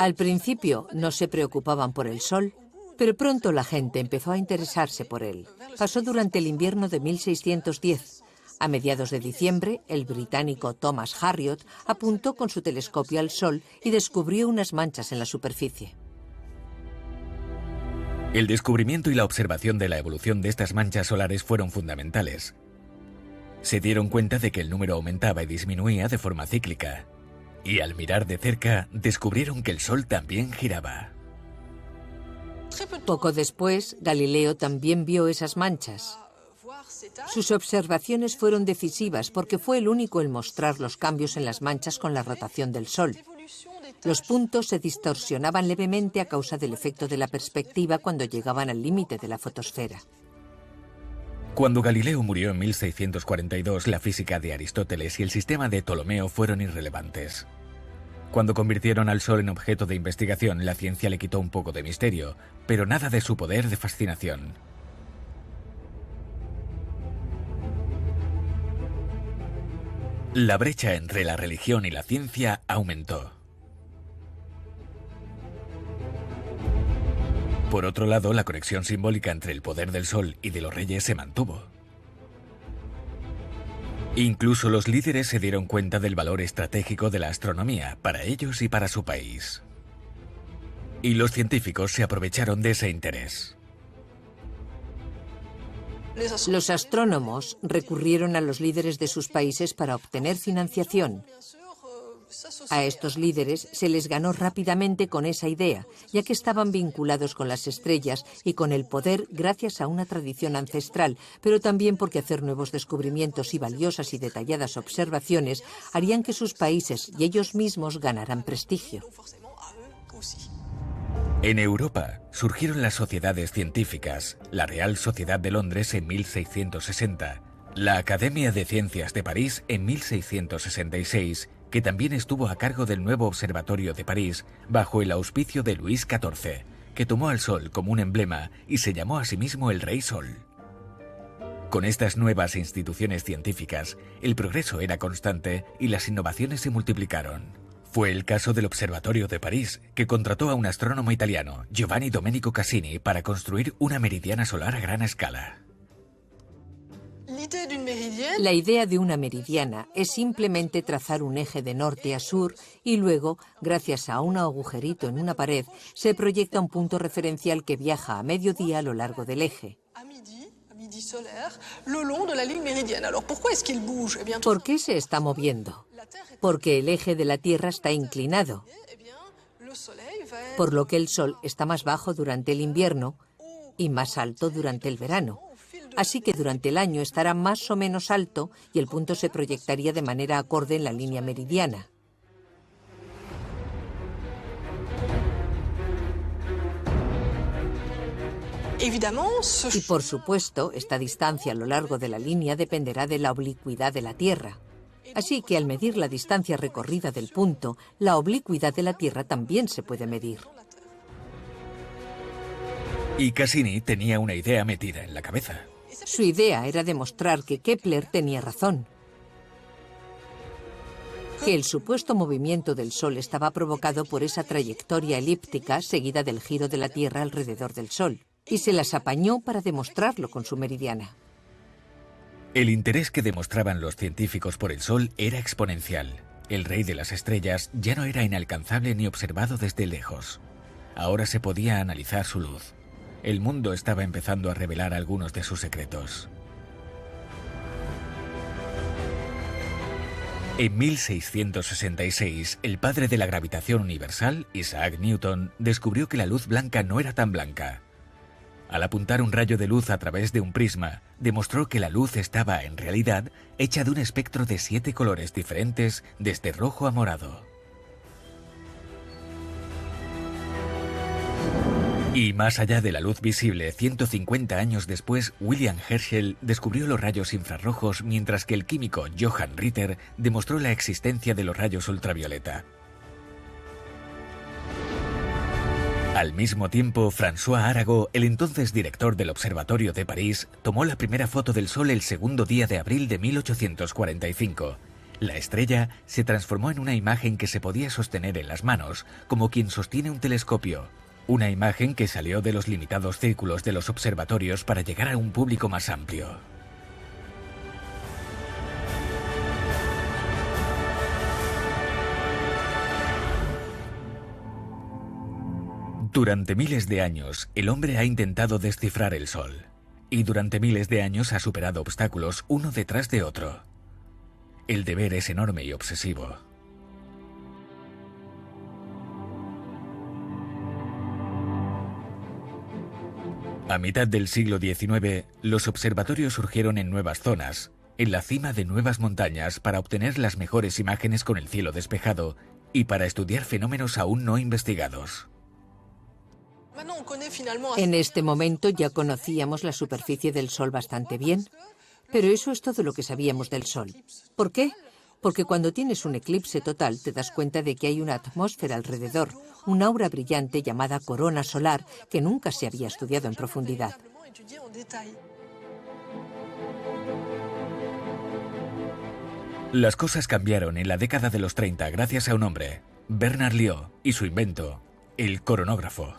Al principio no se preocupaban por el Sol, pero pronto la gente empezó a interesarse por él. Pasó durante el invierno de 1610. A mediados de diciembre, el británico Thomas Harriot apuntó con su telescopio al Sol y descubrió unas manchas en la superficie. El descubrimiento y la observación de la evolución de estas manchas solares fueron fundamentales. Se dieron cuenta de que el número aumentaba y disminuía de forma cíclica, y al mirar de cerca descubrieron que el Sol también giraba. Poco después, Galileo también vio esas manchas. Sus observaciones fueron decisivas porque fue el único en mostrar los cambios en las manchas con la rotación del Sol. Los puntos se distorsionaban levemente a causa del efecto de la perspectiva cuando llegaban al límite de la fotosfera. Cuando Galileo murió en 1642, la física de Aristóteles y el sistema de Ptolomeo fueron irrelevantes. Cuando convirtieron al Sol en objeto de investigación, la ciencia le quitó un poco de misterio, pero nada de su poder de fascinación. La brecha entre la religión y la ciencia aumentó. Por otro lado, la conexión simbólica entre el poder del Sol y de los reyes se mantuvo. Incluso los líderes se dieron cuenta del valor estratégico de la astronomía para ellos y para su país. Y los científicos se aprovecharon de ese interés. Los astrónomos recurrieron a los líderes de sus países para obtener financiación. A estos líderes se les ganó rápidamente con esa idea, ya que estaban vinculados con las estrellas y con el poder gracias a una tradición ancestral, pero también porque hacer nuevos descubrimientos y valiosas y detalladas observaciones harían que sus países y ellos mismos ganaran prestigio. En Europa surgieron las sociedades científicas, la Real Sociedad de Londres en 1660, la Academia de Ciencias de París en 1666, que también estuvo a cargo del nuevo Observatorio de París bajo el auspicio de Luis XIV, que tomó al Sol como un emblema y se llamó a sí mismo el Rey Sol. Con estas nuevas instituciones científicas, el progreso era constante y las innovaciones se multiplicaron. Fue el caso del Observatorio de París, que contrató a un astrónomo italiano, Giovanni Domenico Cassini, para construir una meridiana solar a gran escala. La idea de una meridiana es simplemente trazar un eje de norte a sur y luego, gracias a un agujerito en una pared, se proyecta un punto referencial que viaja a mediodía a lo largo del eje. ¿Por qué se está moviendo? Porque el eje de la Tierra está inclinado, por lo que el Sol está más bajo durante el invierno y más alto durante el verano. Así que durante el año estará más o menos alto y el punto se proyectaría de manera acorde en la línea meridiana. Y por supuesto, esta distancia a lo largo de la línea dependerá de la oblicuidad de la Tierra. Así que al medir la distancia recorrida del punto, la oblicuidad de la Tierra también se puede medir. Y Cassini tenía una idea metida en la cabeza. Su idea era demostrar que Kepler tenía razón, que el supuesto movimiento del Sol estaba provocado por esa trayectoria elíptica seguida del giro de la Tierra alrededor del Sol, y se las apañó para demostrarlo con su meridiana. El interés que demostraban los científicos por el Sol era exponencial. El rey de las estrellas ya no era inalcanzable ni observado desde lejos. Ahora se podía analizar su luz. El mundo estaba empezando a revelar algunos de sus secretos. En 1666, el padre de la gravitación universal, Isaac Newton, descubrió que la luz blanca no era tan blanca. Al apuntar un rayo de luz a través de un prisma, demostró que la luz estaba, en realidad, hecha de un espectro de 7 colores diferentes, desde rojo a morado. Y más allá de la luz visible, 150 años después, William Herschel descubrió los rayos infrarrojos, mientras que el químico Johann Ritter demostró la existencia de los rayos ultravioleta. Al mismo tiempo, François Arago, el entonces director del Observatorio de París, tomó la primera foto del Sol el segundo día de abril de 1845. La estrella se transformó en una imagen que se podía sostener en las manos, como quien sostiene un telescopio. Una imagen que salió de los limitados círculos de los observatorios para llegar a un público más amplio. Durante miles de años, el hombre ha intentado descifrar el Sol. Y durante miles de años ha superado obstáculos uno detrás de otro. El deber es enorme y obsesivo. A mitad del siglo XIX, los observatorios surgieron en nuevas zonas, en la cima de nuevas montañas para obtener las mejores imágenes con el cielo despejado y para estudiar fenómenos aún no investigados. En este momento ya conocíamos la superficie del Sol bastante bien, pero eso es todo lo que sabíamos del Sol. ¿Por qué? Porque cuando tienes un eclipse total te das cuenta de que hay una atmósfera alrededor, un aura brillante llamada corona solar que nunca se había estudiado en profundidad. Las cosas cambiaron en la década de los 30 gracias a un hombre, Bernard Liot, y su invento, el coronógrafo.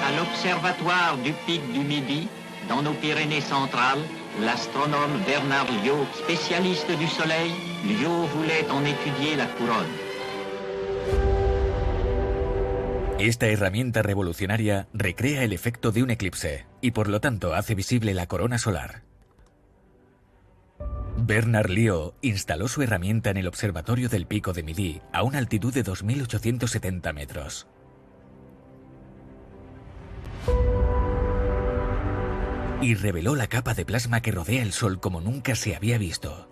À l'Observatoire du Pic du Midi, dans nos Pyrénées centrales, l'astronome Bernard Liot, spécialiste du Soleil, Liot voulait en étudier la couronne. Esta herramienta revolucionaria recrea el efecto de un eclipse y por lo tanto hace visible la corona solar. Bernard Liot instaló su herramienta en el observatorio del Pico de Midi a una altitud de 2.870 metros. Y reveló la capa de plasma que rodea el Sol como nunca se había visto.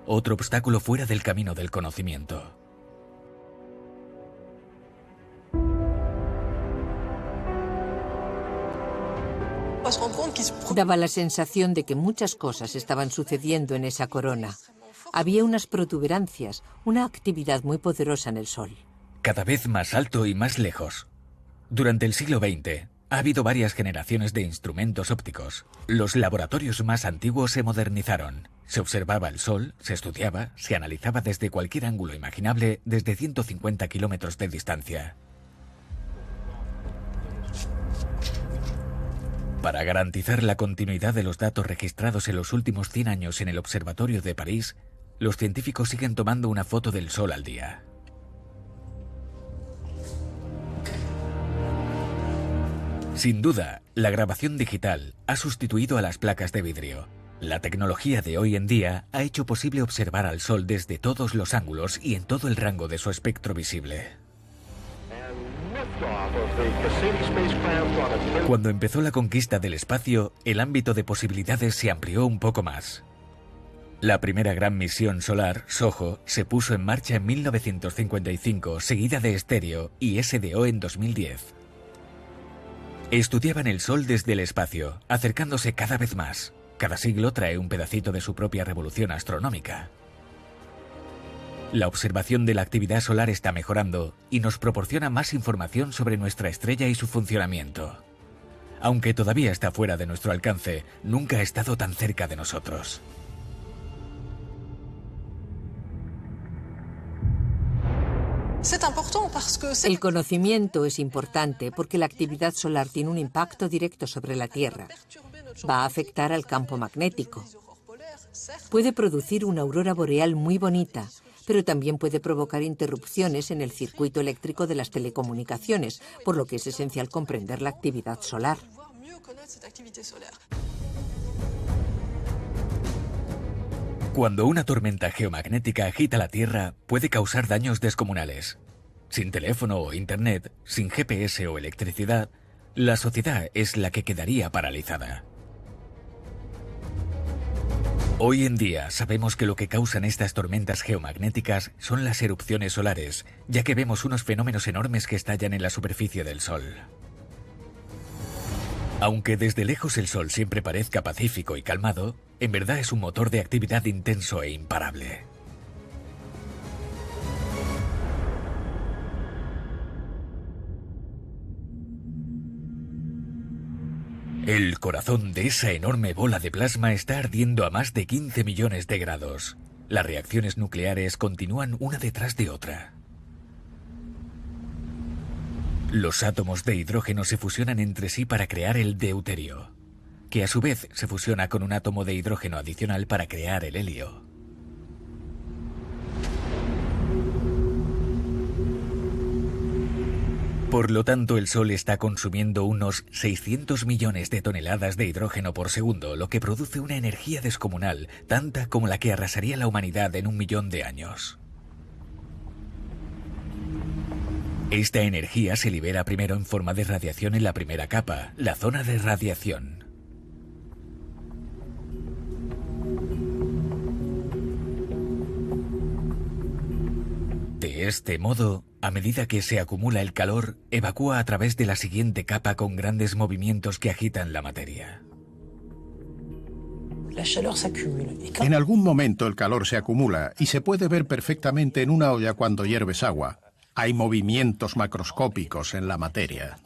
Otro obstáculo fuera del camino del conocimiento. Daba la sensación de que muchas cosas estaban sucediendo en esa corona. Había unas protuberancias, una actividad muy poderosa en el Sol. Cada vez más alto y más lejos. Durante el siglo XX, ha habido varias generaciones de instrumentos ópticos. Los laboratorios más antiguos se modernizaron. Se observaba el Sol, se estudiaba, se analizaba desde cualquier ángulo imaginable desde 150 kilómetros de distancia. Para garantizar la continuidad de los datos registrados en los últimos 100 años en el Observatorio de París, los científicos siguen tomando una foto del Sol al día. Sin duda, la grabación digital ha sustituido a las placas de vidrio. La tecnología de hoy en día ha hecho posible observar al Sol desde todos los ángulos y en todo el rango de su espectro visible. Cuando empezó la conquista del espacio, el ámbito de posibilidades se amplió un poco más. La primera gran misión solar, SOHO, se puso en marcha en 1955, seguida de Stereo y SDO en 2010. Estudiaban el Sol desde el espacio, acercándose cada vez más. Cada siglo trae un pedacito de su propia revolución astronómica. La observación de la actividad solar está mejorando y nos proporciona más información sobre nuestra estrella y su funcionamiento. Aunque todavía está fuera de nuestro alcance, nunca ha estado tan cerca de nosotros. El conocimiento es importante porque la actividad solar tiene un impacto directo sobre la Tierra. Va a afectar al campo magnético. Puede producir una aurora boreal muy bonita, pero también puede provocar interrupciones en el circuito eléctrico de las telecomunicaciones, por lo que es esencial comprender la actividad solar. Cuando una tormenta geomagnética agita la Tierra, puede causar daños descomunales. Sin teléfono o internet, sin GPS o electricidad, la sociedad es la que quedaría paralizada. Hoy en día sabemos que lo que causan estas tormentas geomagnéticas son las erupciones solares, ya que vemos unos fenómenos enormes que estallan en la superficie del Sol. Aunque desde lejos el Sol siempre parezca pacífico y calmado, en verdad es un motor de actividad intenso e imparable. El corazón de esa enorme bola de plasma está ardiendo a más de 15 millones de grados. Las reacciones nucleares continúan una detrás de otra. Los átomos de hidrógeno se fusionan entre sí para crear el deuterio, que a su vez se fusiona con un átomo de hidrógeno adicional para crear el helio. Por lo tanto, el Sol está consumiendo unos 600 millones de toneladas de hidrógeno por segundo, lo que produce una energía descomunal, tanta como la que arrasaría la humanidad en 1 millón de años. Esta energía se libera primero en forma de radiación en la primera capa, la zona de radiación. De este modo, a medida que se acumula el calor, evacúa a través de la siguiente capa con grandes movimientos que agitan la materia. En algún momento el calor se acumula y se puede ver perfectamente en una olla cuando hierves agua. Hay movimientos macroscópicos en la materia.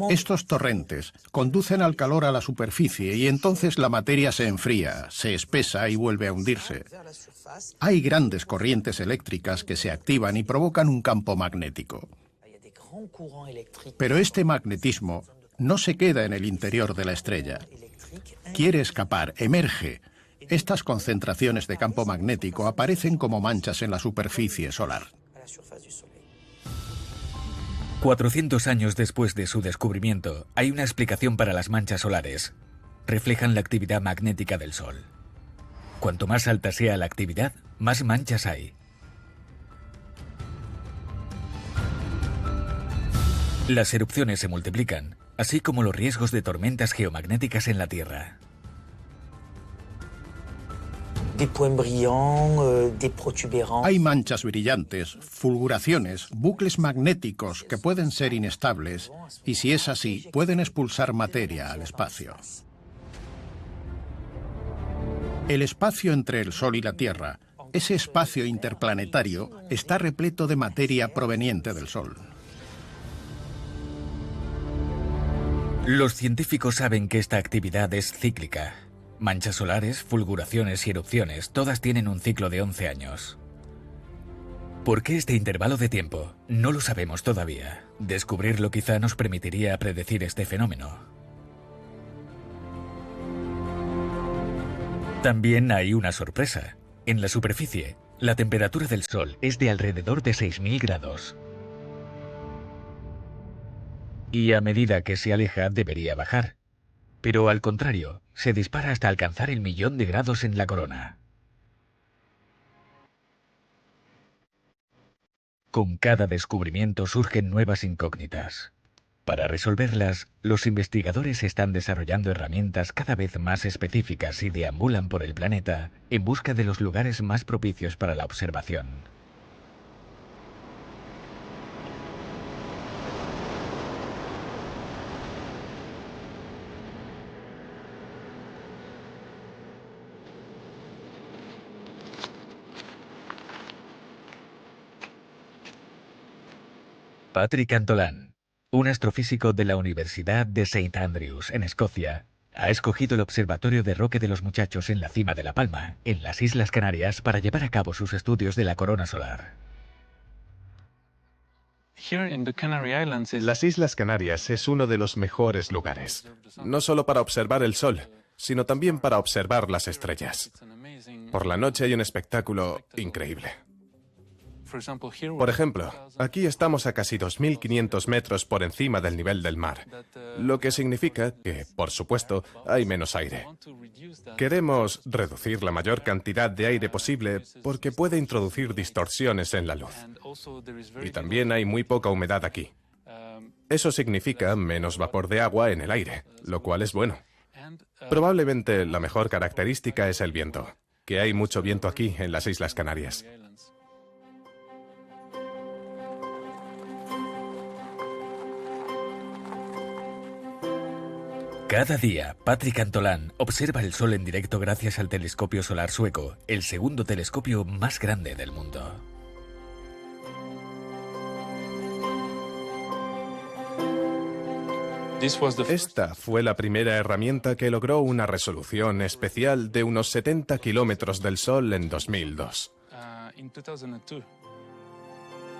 Estos torrentes conducen al calor a la superficie y entonces la materia se enfría, se espesa y vuelve a hundirse. Hay grandes corrientes eléctricas que se activan y provocan un campo magnético. Pero este magnetismo no se queda en el interior de la estrella. Quiere escapar, emerge. Estas concentraciones de campo magnético aparecen como manchas en la superficie solar. 400 años después de su descubrimiento, hay una explicación para las manchas solares. Reflejan la actividad magnética del Sol. Cuanto más alta sea la actividad, más manchas hay. Las erupciones se multiplican, así como los riesgos de tormentas geomagnéticas en la Tierra. Hay manchas brillantes, fulguraciones, bucles magnéticos que pueden ser inestables y, si es así, pueden expulsar materia al espacio. El espacio entre el Sol y la Tierra, ese espacio interplanetario, está repleto de materia proveniente del Sol. Los científicos saben que esta actividad es cíclica. Manchas solares, fulguraciones y erupciones, todas tienen un ciclo de 11 años. ¿Por qué este intervalo de tiempo? No lo sabemos todavía. Descubrirlo quizá nos permitiría predecir este fenómeno. También hay una sorpresa. En la superficie, la temperatura del Sol es de alrededor de 6.000 grados. Y a medida que se aleja debería bajar. Pero al contrario, se dispara hasta alcanzar el 1.000.000 de grados en la corona. Con cada descubrimiento surgen nuevas incógnitas. Para resolverlas, los investigadores están desarrollando herramientas cada vez más específicas y deambulan por el planeta en busca de los lugares más propicios para la observación. Patrick Antolan, un astrofísico de la Universidad de St. Andrews, en Escocia, ha escogido el Observatorio de Roque de los Muchachos en la cima de La Palma, en las Islas Canarias, para llevar a cabo sus estudios de la corona solar. Las Islas Canarias es uno de los mejores lugares, no solo para observar el Sol, sino también para observar las estrellas. Por la noche hay un espectáculo increíble. Por ejemplo, aquí estamos a casi 2.500 metros por encima del nivel del mar, lo que significa que, por supuesto, hay menos aire. Queremos reducir la mayor cantidad de aire posible porque puede introducir distorsiones en la luz. Y también hay muy poca humedad aquí. Eso significa menos vapor de agua en el aire, lo cual es bueno. Probablemente la mejor característica es el viento, que hay mucho viento aquí en las Islas Canarias. Cada día, Patrik Antolán observa el Sol en directo gracias al telescopio solar sueco, el segundo telescopio más grande del mundo. Esta fue la primera herramienta que logró una resolución especial de unos 70 kilómetros del Sol en 2002.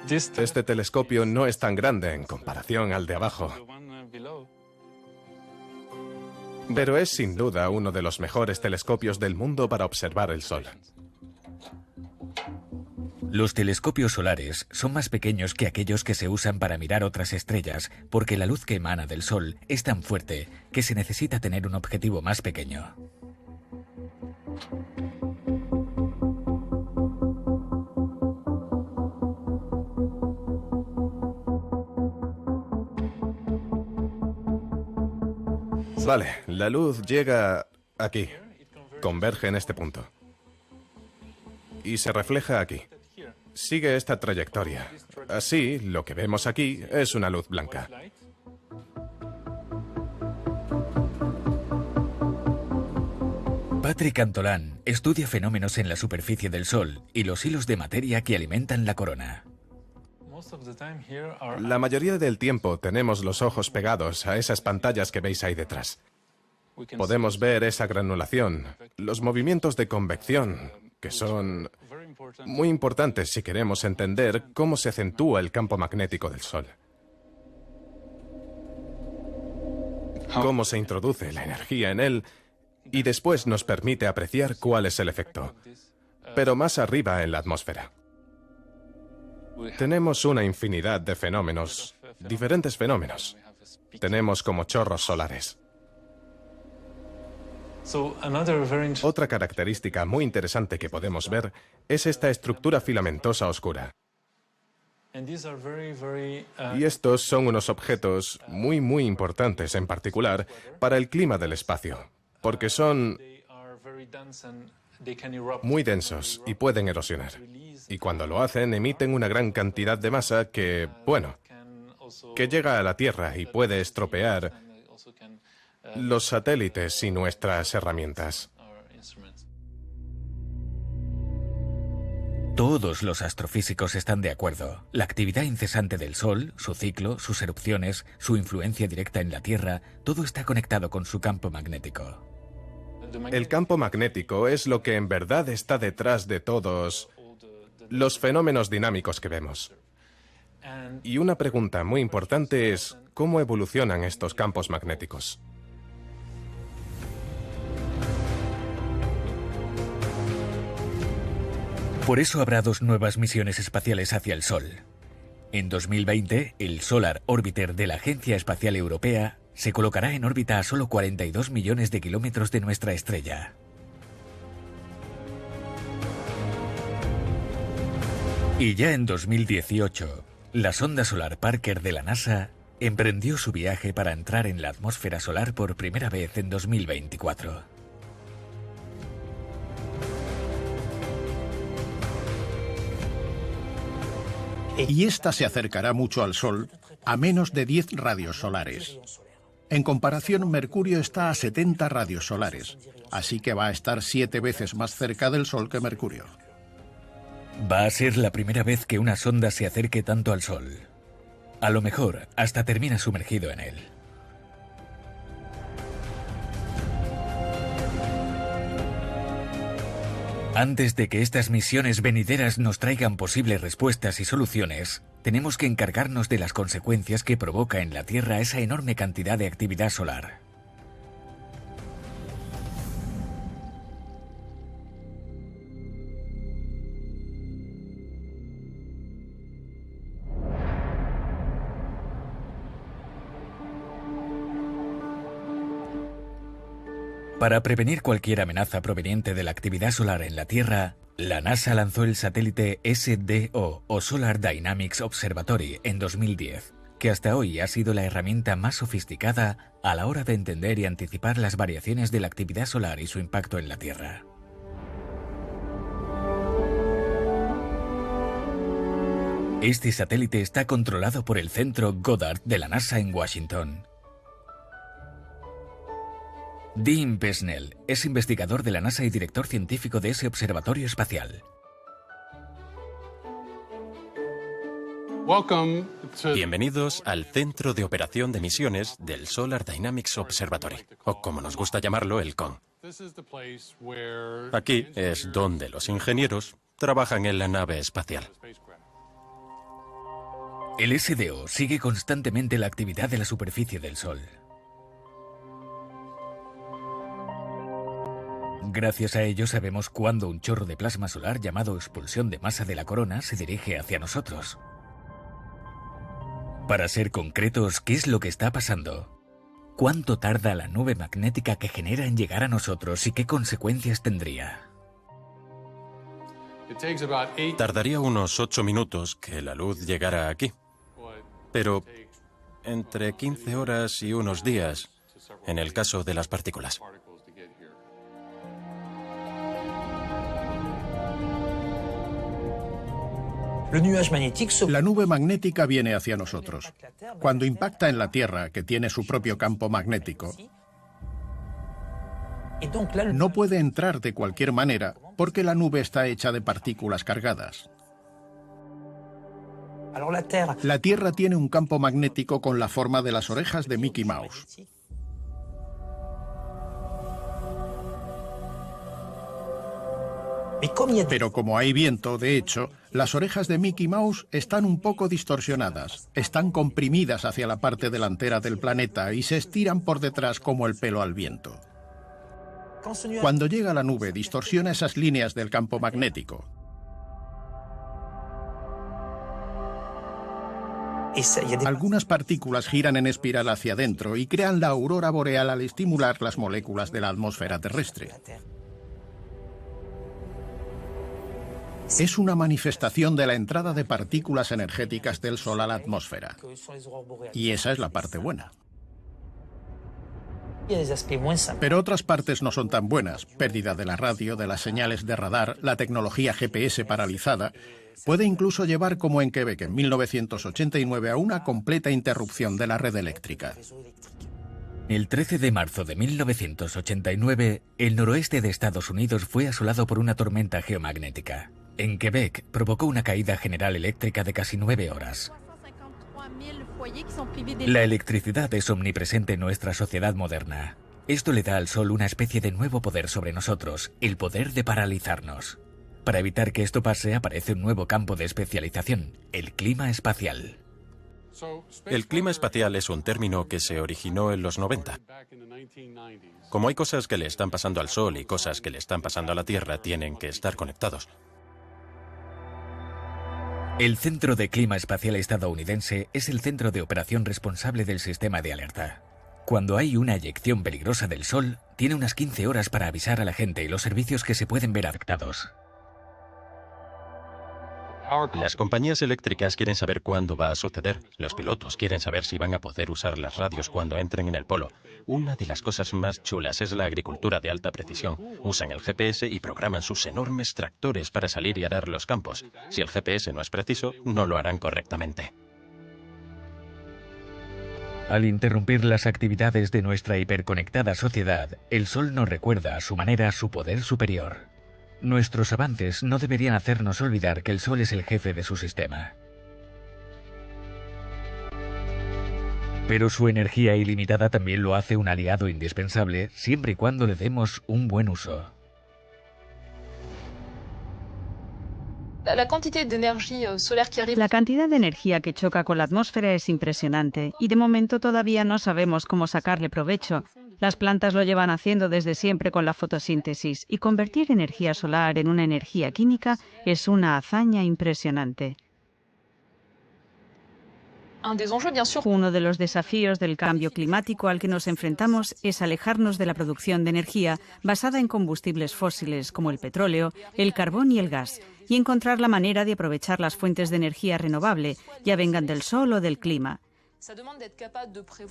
Este telescopio no es tan grande en comparación al de abajo, pero es sin duda uno de los mejores telescopios del mundo para observar el Sol. Los telescopios solares son más pequeños que aquellos que se usan para mirar otras estrellas, porque la luz que emana del Sol es tan fuerte que se necesita tener un objetivo más pequeño. Vale, la luz llega aquí, converge en este punto y se refleja aquí. Sigue esta trayectoria. Así, lo que vemos aquí es una luz blanca. Patrik Antolán estudia fenómenos en la superficie del Sol y los hilos de materia que alimentan la corona. La mayoría del tiempo tenemos los ojos pegados a esas pantallas que veis ahí detrás. Podemos ver esa granulación, los movimientos de convección, que son muy importantes si queremos entender cómo se acentúa el campo magnético del Sol. Cómo se introduce la energía en él y después nos permite apreciar cuál es el efecto, pero más arriba en la atmósfera. Tenemos una infinidad de fenómenos, diferentes fenómenos. Tenemos como chorros solares. Otra característica muy interesante que podemos ver es esta estructura filamentosa oscura. Y estos son unos objetos muy importantes en particular para el clima del espacio, porque son muy densos y pueden erosionar. Y cuando lo hacen, emiten una gran cantidad de masa que, bueno, que llega a la Tierra y puede estropear los satélites y nuestras herramientas. Todos los astrofísicos están de acuerdo. La actividad incesante del Sol, su ciclo, sus erupciones, su influencia directa en la Tierra, todo está conectado con su campo magnético. El campo magnético es lo que en verdad está detrás de todos los fenómenos dinámicos que vemos. Y una pregunta muy importante es, ¿cómo evolucionan estos campos magnéticos? Por eso habrá dos nuevas misiones espaciales hacia el Sol. En 2020, el Solar Orbiter de la Agencia Espacial Europea se colocará en órbita a solo 42 millones de kilómetros de nuestra estrella. Y ya en 2018, la sonda solar Parker de la NASA emprendió su viaje para entrar en la atmósfera solar por primera vez en 2024. Y esta se acercará mucho al Sol a menos de 10 radios solares. En comparación, Mercurio está a 70 radios solares, así que va a estar 7 veces más cerca del Sol que Mercurio. Va a ser la primera vez que una sonda se acerque tanto al Sol. A lo mejor hasta termina sumergido en él. Antes de que estas misiones venideras nos traigan posibles respuestas y soluciones, tenemos que encargarnos de las consecuencias que provoca en la Tierra esa enorme cantidad de actividad solar. Para prevenir cualquier amenaza proveniente de la actividad solar en la Tierra, la NASA lanzó el satélite SDO o Solar Dynamics Observatory en 2010, que hasta hoy ha sido la herramienta más sofisticada a la hora de entender y anticipar las variaciones de la actividad solar y su impacto en la Tierra. Este satélite está controlado por el Centro Goddard de la NASA en Washington. Dean Pesnell es investigador de la NASA y director científico de ese observatorio espacial. Bienvenidos al Centro de Operación de Misiones del Solar Dynamics Observatory, o como nos gusta llamarlo, el CON. Aquí es donde los ingenieros trabajan en la nave espacial. El SDO sigue constantemente la actividad de la superficie del Sol. Gracias a ello sabemos cuándo un chorro de plasma solar llamado expulsión de masa de la corona se dirige hacia nosotros. Para ser concretos, ¿qué es lo que está pasando? ¿Cuánto tarda la nube magnética que genera en llegar a nosotros y qué consecuencias tendría? Tardaría unos 8 minutos que la luz llegara aquí, pero entre 15 horas y unos días en el caso de las partículas. La nube magnética viene hacia nosotros. Cuando impacta en la Tierra, que tiene su propio campo magnético, no puede entrar de cualquier manera porque la nube está hecha de partículas cargadas. La Tierra tiene un campo magnético con la forma de las orejas de Mickey Mouse. Pero como hay viento, de hecho, las orejas de Mickey Mouse están un poco distorsionadas. Están comprimidas hacia la parte delantera del planeta y se estiran por detrás como el pelo al viento. Cuando llega la nube, distorsiona esas líneas del campo magnético. Algunas partículas giran en espiral hacia adentro y crean la aurora boreal al estimular las moléculas de la atmósfera terrestre. Es una manifestación de la entrada de partículas energéticas del Sol a la atmósfera. Y esa es la parte buena. Pero otras partes no son tan buenas. Pérdida de la radio, de las señales de radar, la tecnología GPS paralizada. Puede incluso llevar, como en Quebec en 1989, a una completa interrupción de la red eléctrica. El 13 de marzo de 1989, el noroeste de Estados Unidos fue asolado por una tormenta geomagnética. En Quebec provocó una caída general eléctrica de casi 9 horas. La electricidad es omnipresente en nuestra sociedad moderna. Esto le da al Sol una especie de nuevo poder sobre nosotros, el poder de paralizarnos. Para evitar que esto pase, aparece un nuevo campo de especialización, el clima espacial. El clima espacial es un término que se originó en los 90. Como hay cosas que le están pasando al Sol y cosas que le están pasando a la Tierra, tienen que estar conectados. El Centro de Clima Espacial estadounidense es el centro de operación responsable del sistema de alerta. Cuando hay una eyección peligrosa del Sol, tiene unas 15 horas para avisar a la gente y los servicios que se pueden ver afectados. Las compañías eléctricas quieren saber cuándo va a suceder. Los pilotos quieren saber si van a poder usar las radios cuando entren en el polo. Una de las cosas más chulas es la agricultura de alta precisión. Usan el GPS y programan sus enormes tractores para salir y arar los campos. Si el GPS no es preciso, no lo harán correctamente. Al interrumpir las actividades de nuestra hiperconectada sociedad, el Sol nos recuerda a su manera su poder superior. Nuestros avances no deberían hacernos olvidar que el Sol es el jefe de su sistema. Pero su energía ilimitada también lo hace un aliado indispensable, siempre y cuando le demos un buen uso. La cantidad de energía que choca con la atmósfera es impresionante y de momento todavía no sabemos cómo sacarle provecho. Las plantas lo llevan haciendo desde siempre con la fotosíntesis y convertir energía solar en una energía química es una hazaña impresionante. Uno de los desafíos del cambio climático al que nos enfrentamos es alejarnos de la producción de energía basada en combustibles fósiles como el petróleo, el carbón y el gas, y encontrar la manera de aprovechar las fuentes de energía renovable, ya vengan del sol o del clima.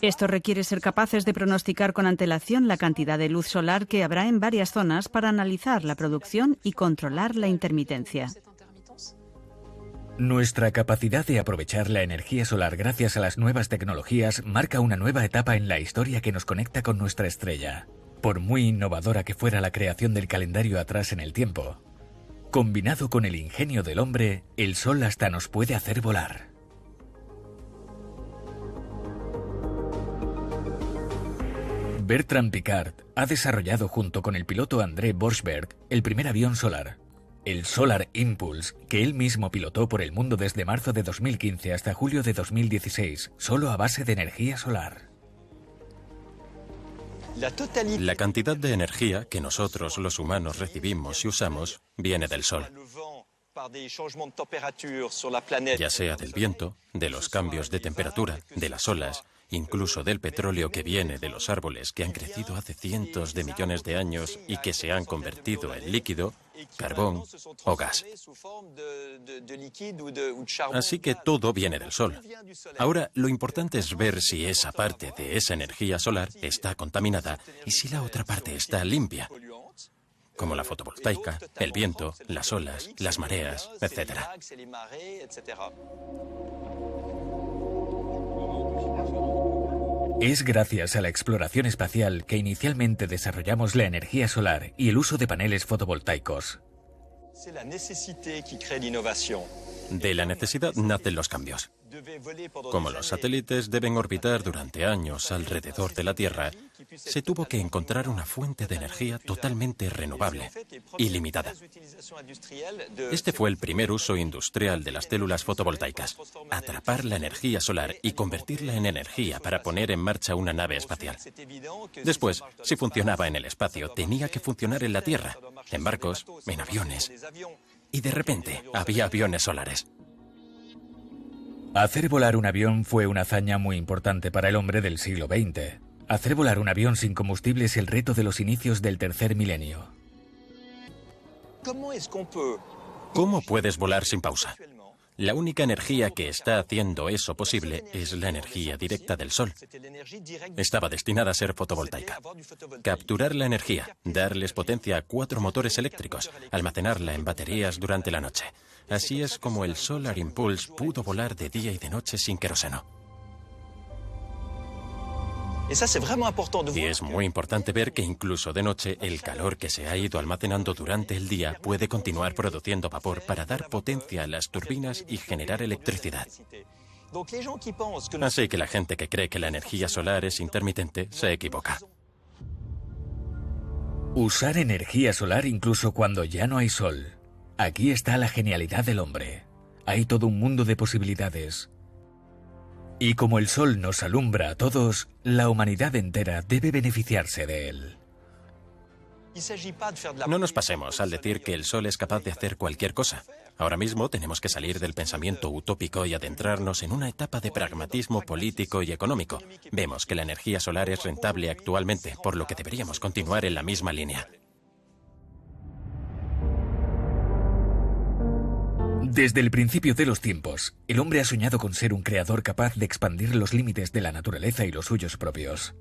Esto requiere ser capaces de pronosticar con antelación la cantidad de luz solar que habrá en varias zonas para analizar la producción y controlar la intermitencia. Nuestra capacidad de aprovechar la energía solar gracias a las nuevas tecnologías marca una nueva etapa en la historia que nos conecta con nuestra estrella. Por muy innovadora que fuera la creación del calendario atrás en el tiempo, combinado con el ingenio del hombre, el Sol hasta nos puede hacer volar. Bertrand Piccard ha desarrollado junto con el piloto André Borschberg el primer avión solar, el Solar Impulse, que él mismo pilotó por el mundo desde marzo de 2015 hasta julio de 2016, solo a base de energía solar. La cantidad de energía que nosotros los humanos recibimos y usamos viene del Sol. Ya sea del viento, de los cambios de temperatura, de las olas, incluso del petróleo que viene de los árboles que han crecido hace cientos de millones de años y que se han convertido en líquido, carbón o gas. Así que todo viene del Sol. Ahora, lo importante es ver si esa parte de esa energía solar está contaminada y si la otra parte está limpia, como la fotovoltaica, el viento, las olas, las mareas, etc. Es gracias a la exploración espacial que inicialmente desarrollamos la energía solar y el uso de paneles fotovoltaicos. De la necesidad nacen los cambios. Como los satélites deben orbitar durante años alrededor de la Tierra, se tuvo que encontrar una fuente de energía totalmente renovable, ilimitada. Este fue el primer uso industrial de las células fotovoltaicas: atrapar la energía solar y convertirla en energía para poner en marcha una nave espacial. Después, si funcionaba en el espacio, tenía que funcionar en la Tierra, en barcos, en aviones. Y de repente, había aviones solares. Hacer volar un avión fue una hazaña muy importante para el hombre del siglo XX. Hacer volar un avión sin combustible es el reto de los inicios del tercer milenio. ¿Cómo puedes volar sin pausa? La única energía que está haciendo eso posible es la energía directa del Sol. Estaba destinada a ser fotovoltaica. Capturar la energía, darles potencia a 4 motores eléctricos, almacenarla en baterías durante la noche. Así es como el Solar Impulse pudo volar de día y de noche sin queroseno. Y es muy importante ver que incluso de noche el calor que se ha ido almacenando durante el día puede continuar produciendo vapor para dar potencia a las turbinas y generar electricidad. Así que la gente que cree que la energía solar es intermitente se equivoca. Usar energía solar incluso cuando ya no hay sol. Aquí está la genialidad del hombre. Hay todo un mundo de posibilidades. Y como el sol nos alumbra a todos, la humanidad entera debe beneficiarse de él. No nos pasemos al decir que el sol es capaz de hacer cualquier cosa. Ahora mismo tenemos que salir del pensamiento utópico y adentrarnos en una etapa de pragmatismo político y económico. Vemos que la energía solar es rentable actualmente, por lo que deberíamos continuar en la misma línea. Desde el principio de los tiempos, el hombre ha soñado con ser un creador capaz de expandir los límites de la naturaleza y los suyos propios.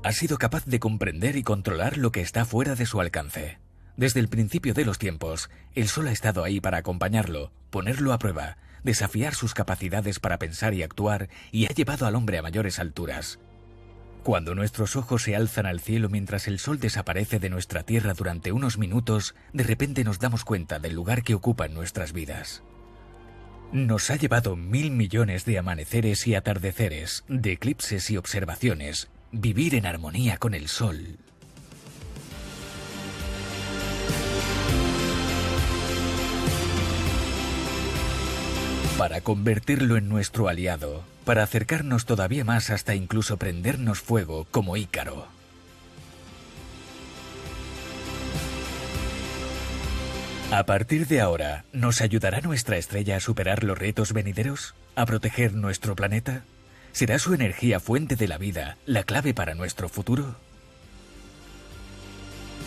Ha sido capaz de comprender y controlar lo que está fuera de su alcance. Desde el principio de los tiempos, el sol ha estado ahí para acompañarlo, ponerlo a prueba, desafiar sus capacidades para pensar y actuar, y ha llevado al hombre a mayores alturas. Cuando nuestros ojos se alzan al cielo mientras el sol desaparece de nuestra tierra durante unos minutos, de repente nos damos cuenta del lugar que ocupa en nuestras vidas. Nos ha llevado 1000 millones de amaneceres y atardeceres, de eclipses y observaciones, vivir en armonía con el sol. Para convertirlo en nuestro aliado, para acercarnos todavía más hasta incluso prendernos fuego como Ícaro. A partir de ahora, ¿nos ayudará nuestra estrella a superar los retos venideros? ¿A proteger nuestro planeta? ¿Será su energía fuente de la vida la clave para nuestro futuro?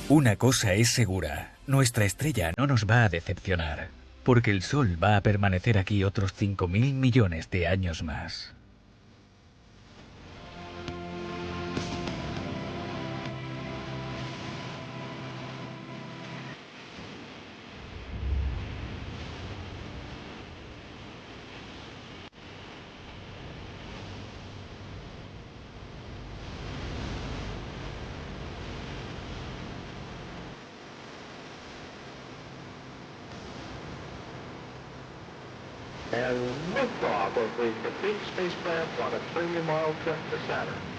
Una cosa es segura, nuestra estrella no nos va a decepcionar, porque el Sol va a permanecer aquí otros 5000 millones de años más. And liftoff of the complete spacecraft on a 30-mile trip to Saturn.